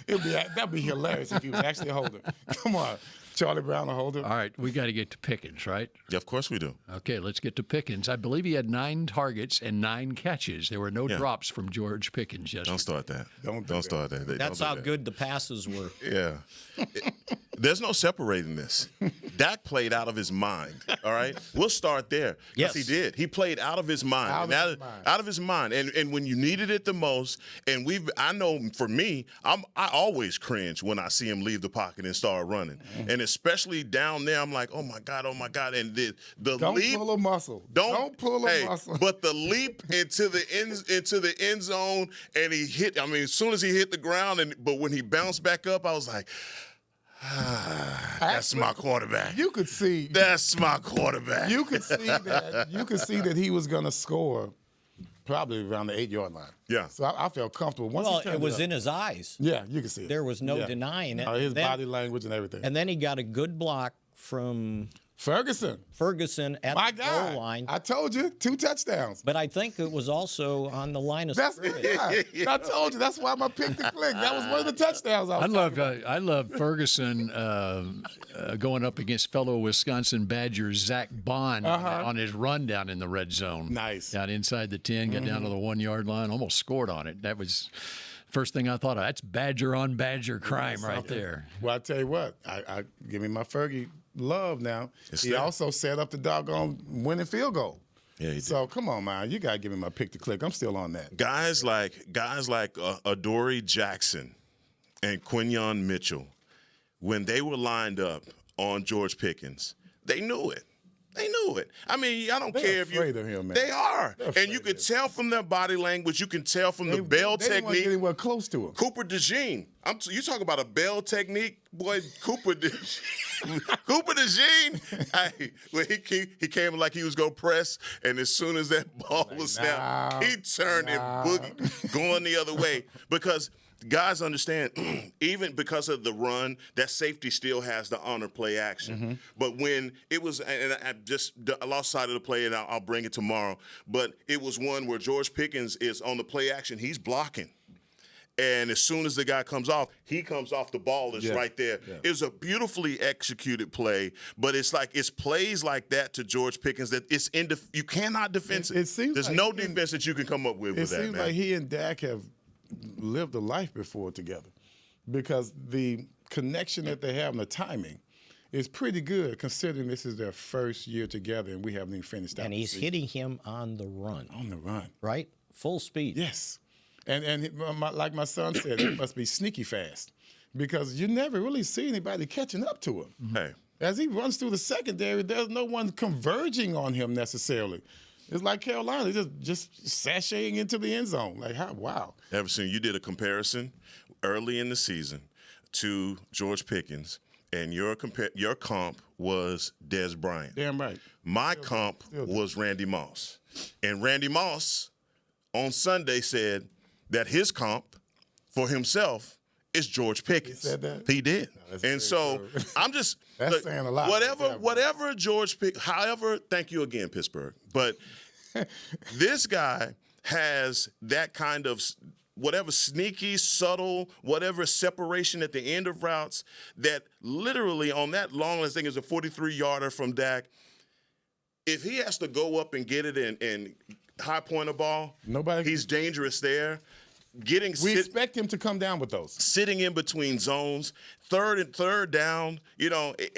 Speaker 7: That'd be hilarious if he was actually a holder. Come on, Charlie Brown a holder.
Speaker 6: All right, we got to get to Pickens, right?
Speaker 5: Yeah, of course we do.
Speaker 6: Okay, let's get to Pickens. I believe he had 9 targets and 9 catches. There were no drops from George Pickens yesterday.
Speaker 5: Don't start that.
Speaker 7: Don't
Speaker 5: start that.
Speaker 8: That's
Speaker 5: Don't do
Speaker 8: how
Speaker 5: that.
Speaker 8: good the passes were.
Speaker 5: Yeah. There's no separating this. Dak played out of his mind, all right? We'll start there.
Speaker 8: Yes.
Speaker 5: Yes, he did. He played out of his mind. Out of his mind. And when you needed it the most, and I know for me, I always cringe when I see him leave the pocket and start running. And especially down there, I'm like, oh my God. And the
Speaker 7: Don't
Speaker 5: leap.
Speaker 7: pull a muscle. Don't pull a muscle.
Speaker 5: But the leap into the end zone, and he hit. I mean, as soon as he hit the ground, but when he bounced back up, I was like, that's my quarterback.
Speaker 7: You could see.
Speaker 5: That's my quarterback.
Speaker 7: You could see that. You could see that he was going to score, probably around the 8-yard line.
Speaker 5: Yeah.
Speaker 7: So I felt comfortable. Once
Speaker 8: Well,
Speaker 7: he turned
Speaker 8: it was
Speaker 7: up,
Speaker 8: in his eyes.
Speaker 7: Yeah, you could see it.
Speaker 8: There was no denying it.
Speaker 7: His
Speaker 8: Then-
Speaker 7: body language and everything.
Speaker 8: And then he got a good block from
Speaker 7: Ferguson
Speaker 8: at
Speaker 7: my
Speaker 8: the
Speaker 7: guy.
Speaker 8: goal line.
Speaker 7: I told you, 2 touchdowns.
Speaker 8: But I think it was also on the line of
Speaker 7: That's
Speaker 8: scrimmage.
Speaker 7: I told you. That's why my pick to click. That was one of the touchdowns I was
Speaker 6: I love Ferguson going up against fellow Wisconsin Badger Zach Bond on his run down in the red zone.
Speaker 7: Nice.
Speaker 6: Got inside the 10, got down to the 1-yard line, almost scored on it. That was first thing I thought of. That's Badger on Badger crime right there.
Speaker 7: Well, I tell you what, I give me my Fergie love now. He also set up the doggone winning field goal.
Speaker 5: Yeah, he did.
Speaker 7: So come on, man, you gotta give me my pick to click. I'm still on that.
Speaker 5: Guys like Adoree Jackson and Quinyon Mitchell, when they were lined up on George Pickens, they knew it. They knew it. I mean, I don't
Speaker 7: They're
Speaker 5: care if you.
Speaker 7: afraid of him, man.
Speaker 5: They are,
Speaker 7: They're
Speaker 5: and
Speaker 7: afraid
Speaker 5: you
Speaker 7: of
Speaker 5: can
Speaker 7: him.
Speaker 5: tell from their body language. You can tell from the bell
Speaker 7: they didn't want to
Speaker 5: technique.
Speaker 7: get anywhere close to him.
Speaker 5: Cooper DeJean. You talk about a bell technique, boy. Cooper DeJean. He came like he was gonna press, and as soon as that ball was snapped, he turned and boogie going the other way because. Guys understand, even because of the run, that safety still has the honor play action. But when it was, and I lost sight of the play, and I'll bring it tomorrow, but it was one where George Pickens is on the play action. He's blocking. And as soon as the guy comes off, he comes off, the ball is right there.
Speaker 7: Yeah.
Speaker 5: It was a beautifully executed play, but it's plays like that to George Pickens that you cannot defense it.
Speaker 7: It seems
Speaker 5: There's
Speaker 7: like
Speaker 5: no defense that you can come up with
Speaker 7: It
Speaker 5: that,
Speaker 7: seems
Speaker 5: man.
Speaker 7: like he and Dak have lived a life before together because the connection that they have and the timing is pretty good considering this is their first year together and we haven't even finished out.
Speaker 8: And
Speaker 7: the
Speaker 8: he's
Speaker 7: season.
Speaker 8: hitting him on the run.
Speaker 7: On the run.
Speaker 8: Right? Full speed.
Speaker 7: Yes. And like my son said, it must be sneaky fast because you never really see anybody catching up to him.
Speaker 5: Hey.
Speaker 7: As he runs through the secondary, there's no one converging on him necessarily. It's like Carolina, just sashaying into the end zone. Like, how? Wow.
Speaker 5: Everson, you did a comparison early in the season to George Pickens, and your comp was Des Bryant.
Speaker 7: Damn right.
Speaker 5: My comp was Randy Moss. And Randy Moss on Sunday said that his comp for himself is George Pickens.
Speaker 7: He said that?
Speaker 5: He did.
Speaker 7: that's
Speaker 5: And
Speaker 7: very
Speaker 5: so
Speaker 7: true.
Speaker 5: I'm just
Speaker 7: That's saying a lot.
Speaker 5: Whatever George Pickens, however, thank you again, Pittsburgh. But this guy has that kind of whatever sneaky, subtle, whatever separation at the end of routes that literally on that long, I think it's a 43-yarder from Dak, if he has to go up and get it and high point a ball, he's dangerous there.
Speaker 7: We expect him to come down with those.
Speaker 5: Sitting in between zones, third down.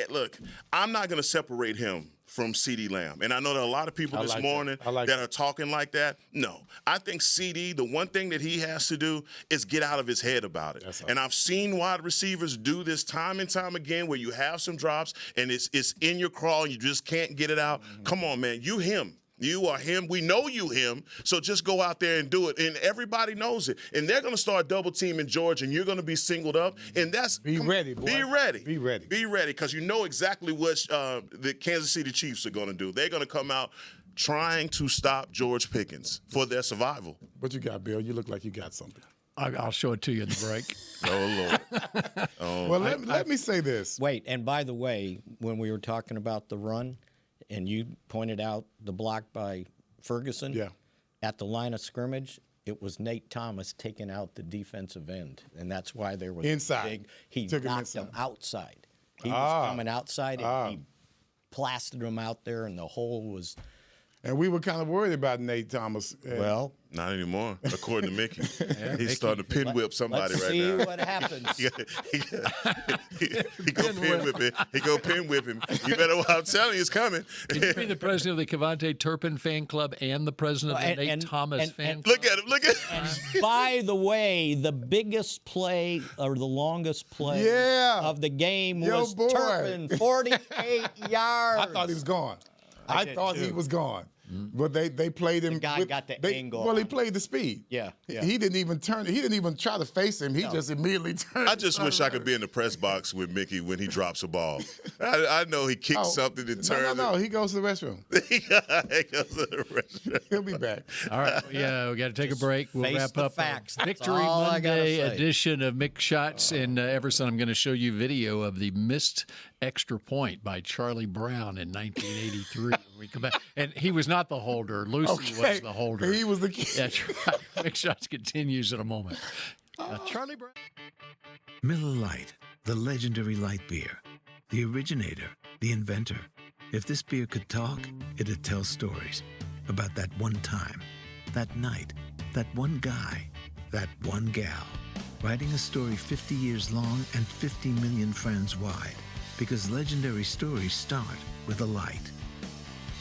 Speaker 5: Look, I'm not going to separate him from CeeDee Lamb. And I know that a lot of people this morning that are talking like that. No. I think CeeDee, the one thing that he has to do is get out of his head about it. And I've seen wide receivers do this time and time again where you have some drops and it's in your crawl and you just can't get it out. Come on, man. You him. You are him. We know you him. So just go out there and do it. And everybody knows it. And they're going to start double teaming George, and you're going to be singled up. And
Speaker 7: be ready, boy.
Speaker 5: Be ready.
Speaker 7: Be ready.
Speaker 5: Be ready, because you know exactly what the Kansas City Chiefs are going to do. They're going to come out trying to stop George Pickens for their survival.
Speaker 7: What you got, Bill? You look like you got something.
Speaker 6: I'll show it to you in the break.
Speaker 5: Oh, Lord.
Speaker 7: Well, let me say this.
Speaker 8: Wait, and by the way, when we were talking about the run, and you pointed out the block by Ferguson at the line of scrimmage, it was Nate Thomas taking out the defensive end, and that's why there was
Speaker 7: inside.
Speaker 8: He knocked him outside. He was coming outside, and he plastered him out there, and the hole was.
Speaker 7: And we were kind of worried about Nate Thomas.
Speaker 8: Well,
Speaker 5: not anymore, according to Mickey. He's starting to pin whip somebody right now.
Speaker 8: Let's see what happens.
Speaker 5: he go pin whip him. He go pin whip him. You better. I'm telling you, it's coming.
Speaker 6: Can you be the president of the Cavante Turpin fan club and the president of the Nate Thomas fan club?
Speaker 5: Look at him. Look at him.
Speaker 8: And by the way, the biggest play or the longest play of the game was Turpin, 48 yards.
Speaker 7: I thought he was gone. I thought he was gone. But they played him.
Speaker 8: The guy got the angle.
Speaker 7: Well, he played the speed.
Speaker 8: Yeah.
Speaker 7: He didn't even turn. He didn't even try to face him. He just immediately turned.
Speaker 5: I just wish I could be in the press box with Mickey when he drops a ball. I know he kicks something and turns.
Speaker 7: No. He goes to the restroom.
Speaker 5: He goes to the restroom.
Speaker 7: He'll be back.
Speaker 6: All right. Yeah, we got to take a break. We'll wrap up
Speaker 8: facts.
Speaker 6: Victory Monday edition of Mick Shots. And Everson, I'm going to show you video of the missed extra point by Charlie Brown in 1983. We come back, and he was not the holder. Lucy was the holder.
Speaker 7: He was the kid.
Speaker 6: That's right. Mick Shots continues in a moment. Charlie Brown.
Speaker 9: Miller Lite, the legendary light beer. The originator, the inventor. If this beer could talk, it'd tell stories about that one time, that night, that one guy, that one gal. Writing a story 50 years long and 50 million friends wide. Because legendary stories start with a light.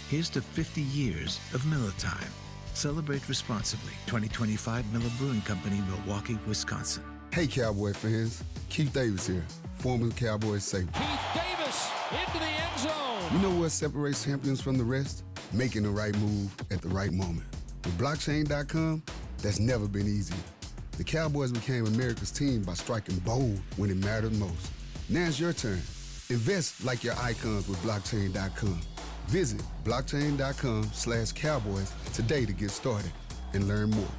Speaker 9: Here's to 50 years of Miller Time. Celebrate responsibly. 2025 Miller Brewing Company, Milwaukee, Wisconsin.
Speaker 10: Hey, Cowboy fans. Keith Davis here, former Cowboys safety.
Speaker 4: Keith Davis into the end zone.
Speaker 10: You know what separates champions from the rest? Making the right move at the right moment. With blockchain.com, that's never been easier. The Cowboys became America's team by striking bold when it mattered most. Now it's your turn. Invest like your icons with blockchain.com. Visit blockchain.com/Cowboys today to get started and learn more.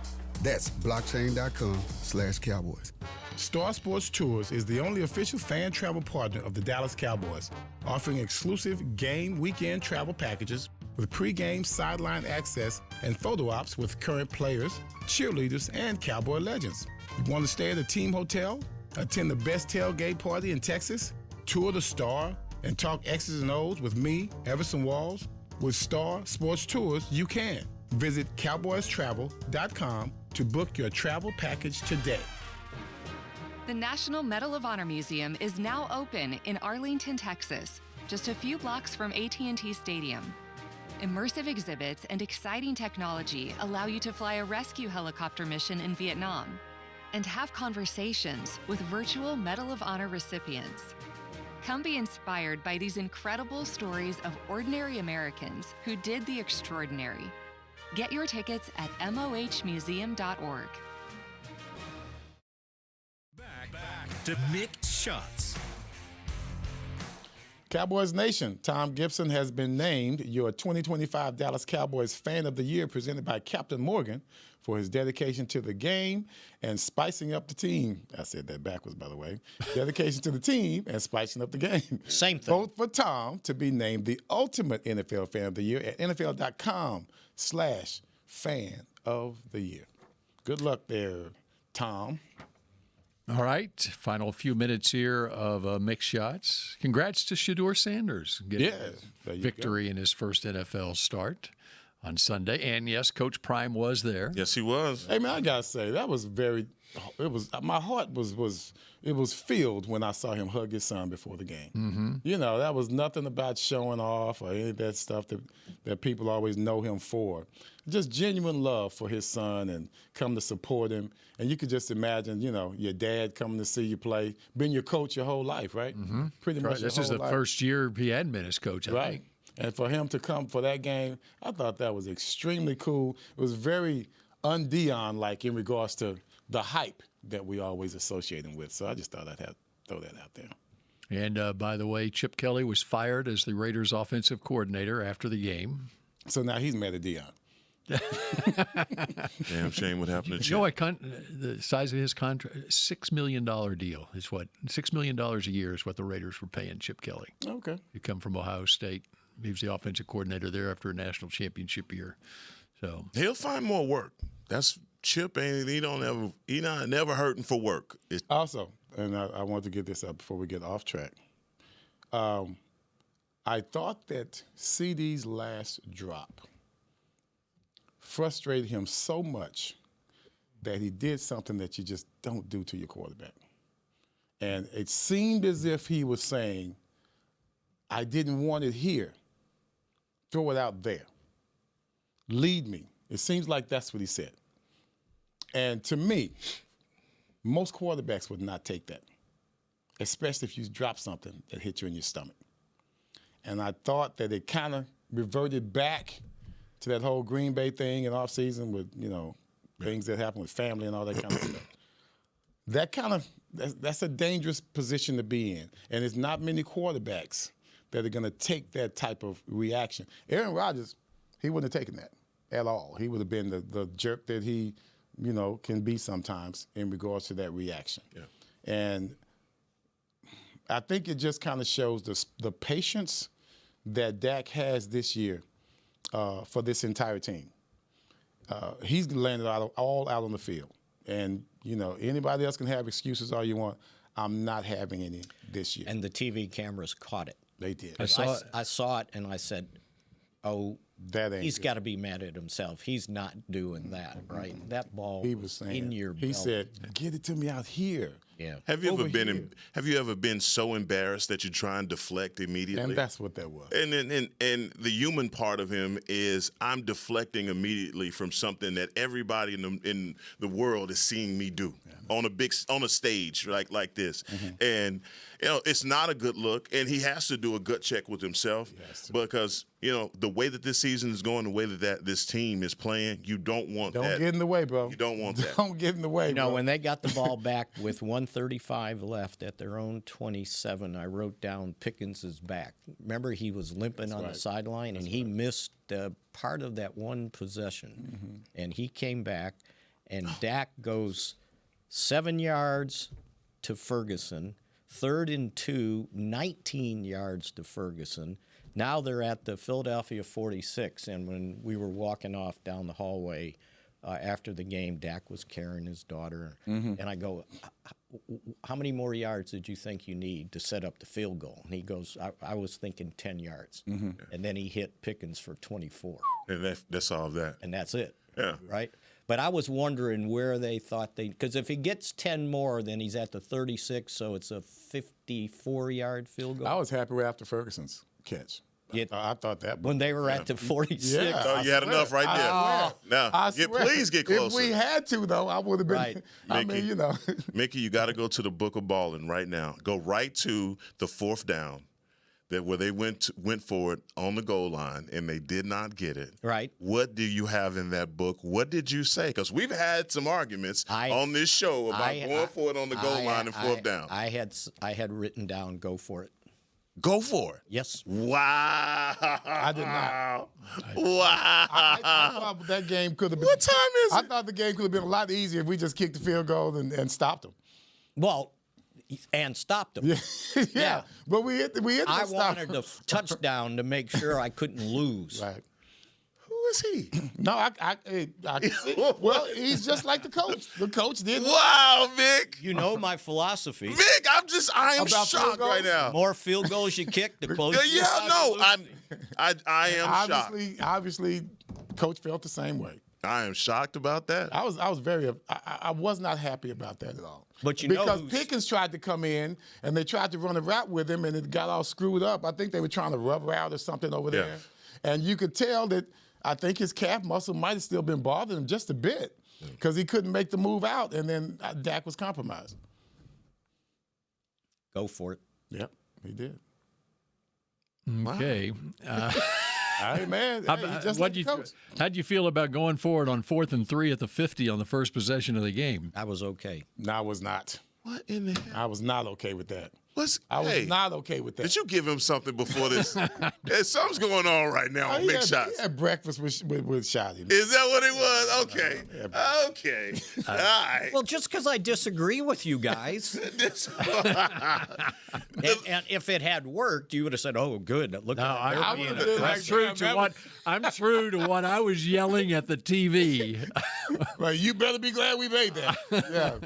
Speaker 10: That's blockchain.com/Cowboys.
Speaker 7: Star Sports Tours is the only official fan travel partner of the Dallas Cowboys, offering exclusive game weekend travel packages with pregame sideline access and photo ops with current players, cheerleaders, and Cowboy legends. You want to stay at a team hotel, attend the best tailgate party in Texas, tour the Star, and talk X's and O's with me, Everson Walls? With Star Sports Tours, you can. Visit cowboystravel.com to book your travel package today.
Speaker 11: The National Medal of Honor Museum is now open in Arlington, Texas, just a few blocks from AT&T Stadium. Immersive exhibits and exciting technology allow you to fly a rescue helicopter mission in Vietnam and have conversations with virtual Medal of Honor recipients. Come be inspired by these incredible stories of ordinary Americans who did the extraordinary. Get your tickets at mohmuseum.org.
Speaker 1: Back to Mick Shots.
Speaker 7: Cowboys Nation, Tom Gibson has been named your 2025 Dallas Cowboys Fan of the Year, presented by Captain Morgan, for his dedication to the game and spicing up the team. I said that backwards, by the way. Dedication to the team and spicing up the game.
Speaker 8: Same thing.
Speaker 7: Vote for Tom to be named the ultimate NFL Fan of the Year at NFL.com/Fan of the Year. Good luck there, Tom.
Speaker 6: All right, final few minutes here of Mick Shots. Congrats to Shedeur Sanders getting a victory in his first NFL start. on Sunday. And yes, Coach Prime was there.
Speaker 5: Yes, he was.
Speaker 7: Hey man, I gotta say that was my heart was filled when I saw him hug his son before the game.
Speaker 6: Mm-hmm.
Speaker 7: You know, that was nothing about showing off or any of that stuff that people always know him for. Just genuine love for his son and come to support him. And you could just imagine, you know, your dad coming to see you play, been your coach your whole life, right?
Speaker 6: Mm-hmm.
Speaker 7: Pretty much.
Speaker 6: This is the first year he hadn't been his coach, I think.
Speaker 7: And for him to come for that game, I thought that was extremely cool. It was very un-Dion-like in regards to the hype that we always associate him with. So I just thought I'd have to throw that out there.
Speaker 6: And by the way, Chip Kelly was fired as the Raiders' offensive coordinator after the game.
Speaker 7: So now he's mad at Dion.
Speaker 5: Damn shame what happened to Chip.
Speaker 6: You know what? The size of his contract, $6 million deal is what $6 million a year is what the Raiders were paying Chip Kelly.
Speaker 7: Okay.
Speaker 6: He come from Ohio State. He was the offensive coordinator there after a national championship year. So
Speaker 5: he'll find more work. That's Chip. He not never hurting for work.
Speaker 7: Also, and I want to get this up before we get off track. I thought that CD's last drop frustrated him so much that he did something that you just don't do to your quarterback. And it seemed as if he was saying, I didn't want it here. Throw it out there. Lead me. It seems like that's what he said. And to me, most quarterbacks would not take that, especially if you drop something that hit you in your stomach. And I thought that it kind of reverted back to that whole Green Bay thing in offseason with, you know, things that happen with family and all that kind of stuff. That's a dangerous position to be in. And there's not many quarterbacks that are going to take that type of reaction. Aaron Rodgers, he wouldn't have taken that at all. He would have been the jerk that he, you know, can be sometimes in regards to that reaction.
Speaker 5: Yeah.
Speaker 7: And I think it just kind of shows the patience that Dak has this year for this entire team. He's landed all out on the field. And, you know, anybody else can have excuses all you want. I'm not having any this year.
Speaker 8: And the TV cameras caught it.
Speaker 7: They did.
Speaker 8: I saw it, and I said, oh, he's got to be mad at himself. He's not doing that, right? That ball
Speaker 7: he was saying,
Speaker 8: in your
Speaker 7: He
Speaker 8: belt.
Speaker 7: said, get it to me out here.
Speaker 8: Yeah.
Speaker 5: Have you ever been so embarrassed that you try and deflect immediately?
Speaker 7: And that's what that was.
Speaker 5: And the human part of him is I'm deflecting immediately from something that everybody in the world is seeing me do on a stage like this.
Speaker 7: Mm-hmm.
Speaker 5: And you know, it's not a good look, and he has to do a gut check with himself because, you know, the way that this season is going, the way that this team is playing, you don't want that.
Speaker 7: Don't get in the way, bro.
Speaker 5: You don't want that.
Speaker 7: Don't get in the way, bro.
Speaker 8: No, when they got the ball back with 1:35 left at their own 27, I wrote down Pickens is back. Remember, he was limping on the sideline, and he missed part of that one possession.
Speaker 7: Mm-hmm.
Speaker 8: And he came back, and Dak goes 7 yards to Ferguson, 3rd and 2, 19 yards to Ferguson. Now they're at the Philadelphia 46, and when we were walking off down the hallway after the game, Dak was carrying his daughter, and I go, how many more yards did you think you need to set up the field goal? And he goes, I was thinking 10 yards.
Speaker 7: Mm-hmm.
Speaker 8: And then he hit Pickens for 24.
Speaker 5: And that solved that.
Speaker 8: And that's it.
Speaker 5: Yeah.
Speaker 8: Right? But I was wondering where they thought because if he gets 10 more, then he's at the 36, so it's a 54-yard field goal.
Speaker 7: I was happy right after Ferguson's catch. I thought that.
Speaker 8: When they were at the 46.
Speaker 7: Yeah,
Speaker 5: Oh, you had enough right there. Now, please get closer.
Speaker 7: If we had to, though, I would have been.
Speaker 8: Right.
Speaker 7: I mean, you know.
Speaker 5: Mickey, you got to go to the book of balling right now. Go right to the 4th down, where they went for it on the goal line and they did not get it.
Speaker 8: Right.
Speaker 5: What do you have in that book? What did you say? Because we've had some arguments on this show about going for it on the goal line and 4th down.
Speaker 8: I had written down, go for it.
Speaker 5: Go for it.
Speaker 8: Yes.
Speaker 5: Wow.
Speaker 7: I did not.
Speaker 5: Wow.
Speaker 7: I thought that game could have been.
Speaker 5: What time is it?
Speaker 7: I thought the game could have been a lot easier if we just kicked the field goal and stopped them.
Speaker 8: Well, and stopped them.
Speaker 7: Yeah. But we hit
Speaker 8: I wanted the touchdown to make sure I couldn't lose.
Speaker 7: Right.
Speaker 5: Who is he?
Speaker 7: No, I can see. Well, he's just like the coach. The coach did.
Speaker 5: Wow, Mick.
Speaker 8: You know my philosophy.
Speaker 5: Mick, I am
Speaker 7: About
Speaker 5: shocked right now.
Speaker 8: The more field goals you kick, the closer.
Speaker 5: I am shocked.
Speaker 7: Obviously, Coach felt the same way.
Speaker 5: I am shocked about that.
Speaker 7: I was not happy about that at all.
Speaker 8: But
Speaker 7: because Pickens tried to come in and they tried to run a route with him and it got all screwed up. I think they were trying to rub route or something over there. And you could tell that I think his calf muscle might have still been bothering him just a bit because he couldn't make the move out, and then Dak was compromised.
Speaker 8: Go for it.
Speaker 7: Yep, he did.
Speaker 6: Okay.
Speaker 7: Hey, man.
Speaker 6: How'd you feel about going forward on 4th and 3 at the 50 on the first possession of the game?
Speaker 8: I was okay.
Speaker 7: No, I was not.
Speaker 5: What in the hell?
Speaker 7: I was not okay with that.
Speaker 5: I
Speaker 7: was not okay with that.
Speaker 5: Did you give him something before this? Something's going on right now on Mick Shots.
Speaker 7: He had breakfast with Shotty.
Speaker 5: Is that what it was? Okay. Okay. All right.
Speaker 8: Well, just because I disagree with you guys. and if it had worked, you would have said, "Oh, good." Look,
Speaker 6: I'm true to what I was yelling at the TV.
Speaker 7: Well, you better be glad we made that. Yeah,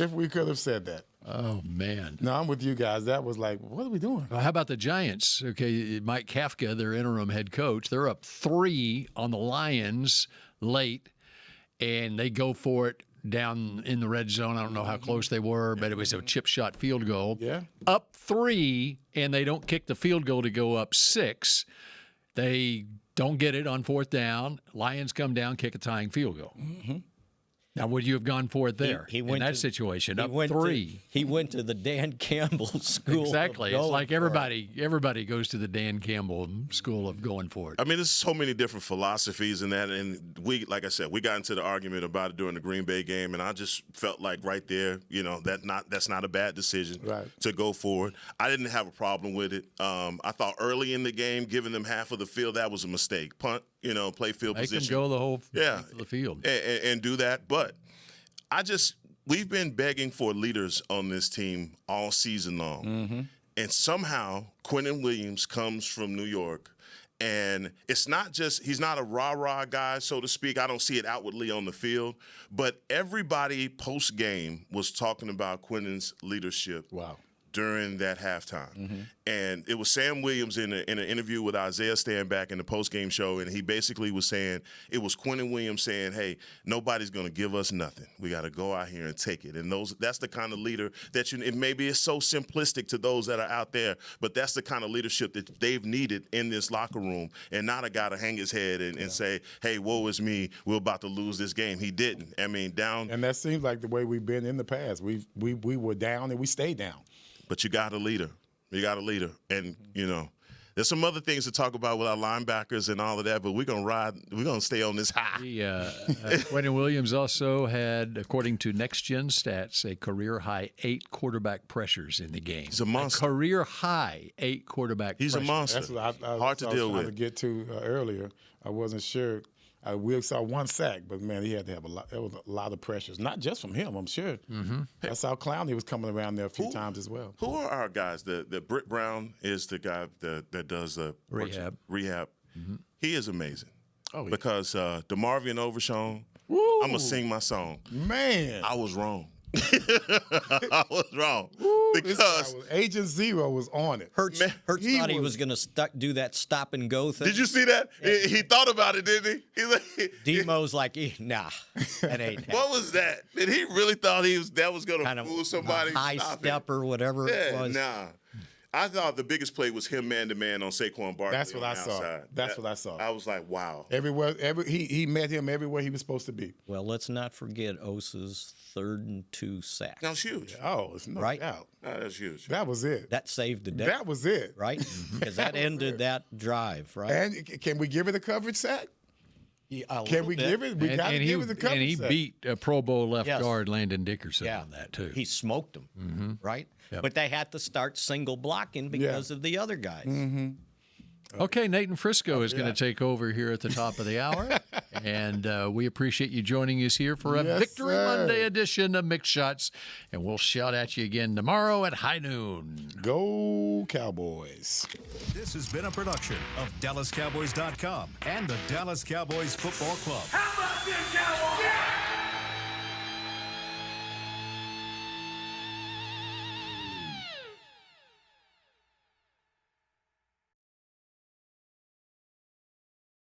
Speaker 7: if we could have said that.
Speaker 6: Oh, man.
Speaker 7: No, I'm with you guys. That was like, what are we doing?
Speaker 6: Well, how about the Giants? Okay, Mike Kafka, their interim head coach, they're up 3 on the Lions late, and they go for it down in the red zone. I don't know how close they were, but it was a chip shot field goal.
Speaker 7: Yeah.
Speaker 6: Up 3, and they don't kick the field goal to go up 6. They don't get it on 4th down. Lions come down, kick a tying field goal.
Speaker 7: Mm-hmm.
Speaker 6: Now, would you have gone for it there in that situation? Up 3.
Speaker 8: He went to the Dan Campbell School.
Speaker 6: Exactly. It's like everybody goes to the Dan Campbell School of going for it.
Speaker 5: I mean, there's so many different philosophies in that. And like I said, we got into the argument about it during the Green Bay game. And I just felt like right there, that's not a bad decision to go forward. I didn't have a problem with it. I thought early in the game, giving them half of the field, that was a mistake. Punt, play field position.
Speaker 6: Make them go the whole half of the field.
Speaker 5: And do that. But we've been begging for leaders on this team all season long. Mm-hmm. And somehow Quinnen Williams comes from New York. And it's not just, he's not a rah-rah guy, so to speak. I don't see it outwardly on the field. But everybody post-game was talking about Quinnen's leadership.
Speaker 7: Wow.
Speaker 5: During that halftime. Mm-hmm. And it was Sam Williams in an interview with Isaiah Stanback in the postgame show, and he basically was saying, it was Quinnen Williams saying, hey, nobody's going to give us nothing. We got to go out here and take it. And that's the kind of leader that maybe it's so simplistic to those that are out there, but that's the kind of leadership that they've needed in this locker room, and not a guy to hang his head and say, hey, woe is me, we're about to lose this game. He didn't. I mean, down.
Speaker 7: And that seems like the way we've been in the past. We were down and we stayed down.
Speaker 5: But you got a leader. And, there's some other things to talk about with our linebackers and all of that, but we're going to stay on this high.
Speaker 6: Quinnen Williams also had, according to Next Gen Stats, a career-high 8 quarterback pressures in the game.
Speaker 5: He's a monster.
Speaker 6: Career-high 8 quarterback pressures.
Speaker 5: He's a monster.
Speaker 7: That's what I
Speaker 5: hard to deal with.
Speaker 7: I was trying to get to earlier. I wasn't sure. We saw 1 sack, but, man, he had to have a lot of pressures. Not just from him, I'm sure. Mm-hmm. I saw Clowney was coming around there a few times as well.
Speaker 5: Who are our guys? The Britt Brown is the guy that does the
Speaker 6: rehab.
Speaker 5: Mm-hmm. He is amazing.
Speaker 7: Oh, yeah.
Speaker 5: Because DeMarvion Overshown, I'm going to sing my song.
Speaker 7: Man.
Speaker 5: I was wrong. I was wrong. Because
Speaker 7: Agent Zero was on it.
Speaker 8: Hurts thought he was going to do that stop and go thing.
Speaker 5: Did you see that? He thought about it, didn't he?
Speaker 8: Demo's like, nah, that ain't.
Speaker 5: What was that? Did he really thought that was going to fool somebody?
Speaker 8: High step or whatever it was.
Speaker 5: Nah. I thought the biggest play was him man-to-man on Saquon Barkley.
Speaker 7: That's what I saw. That's what I saw.
Speaker 5: I was like, wow.
Speaker 7: He met him everywhere he was supposed to be.
Speaker 8: Well, let's not forget Osa's 3rd and 2 sack.
Speaker 5: That was huge.
Speaker 7: Oh, it's no doubt.
Speaker 5: That's huge.
Speaker 7: That was it.
Speaker 8: That saved the day.
Speaker 7: That was it.
Speaker 8: Right? Because that ended that drive, right?
Speaker 7: And can we give it a coverage sack? Can we give it? We got to give it a coverage sack.
Speaker 6: And he beat Pro Bowl left guard Landon Dickerson on that, too.
Speaker 8: He smoked him, right?
Speaker 6: Yep.
Speaker 8: But they had to start single blocking because of the other guys.
Speaker 7: Mm-hmm.
Speaker 6: Okay, Nathan Frisco is going to take over here at the top of the hour. And we appreciate you joining us here for a Victory Monday edition of Mixed Shots. And we'll shout at you again tomorrow at high noon.
Speaker 7: Go Cowboys.
Speaker 3: This has been a production of DallasCowboys.com and the Dallas Cowboys Football Club.
Speaker 4: How about this, Cowboys?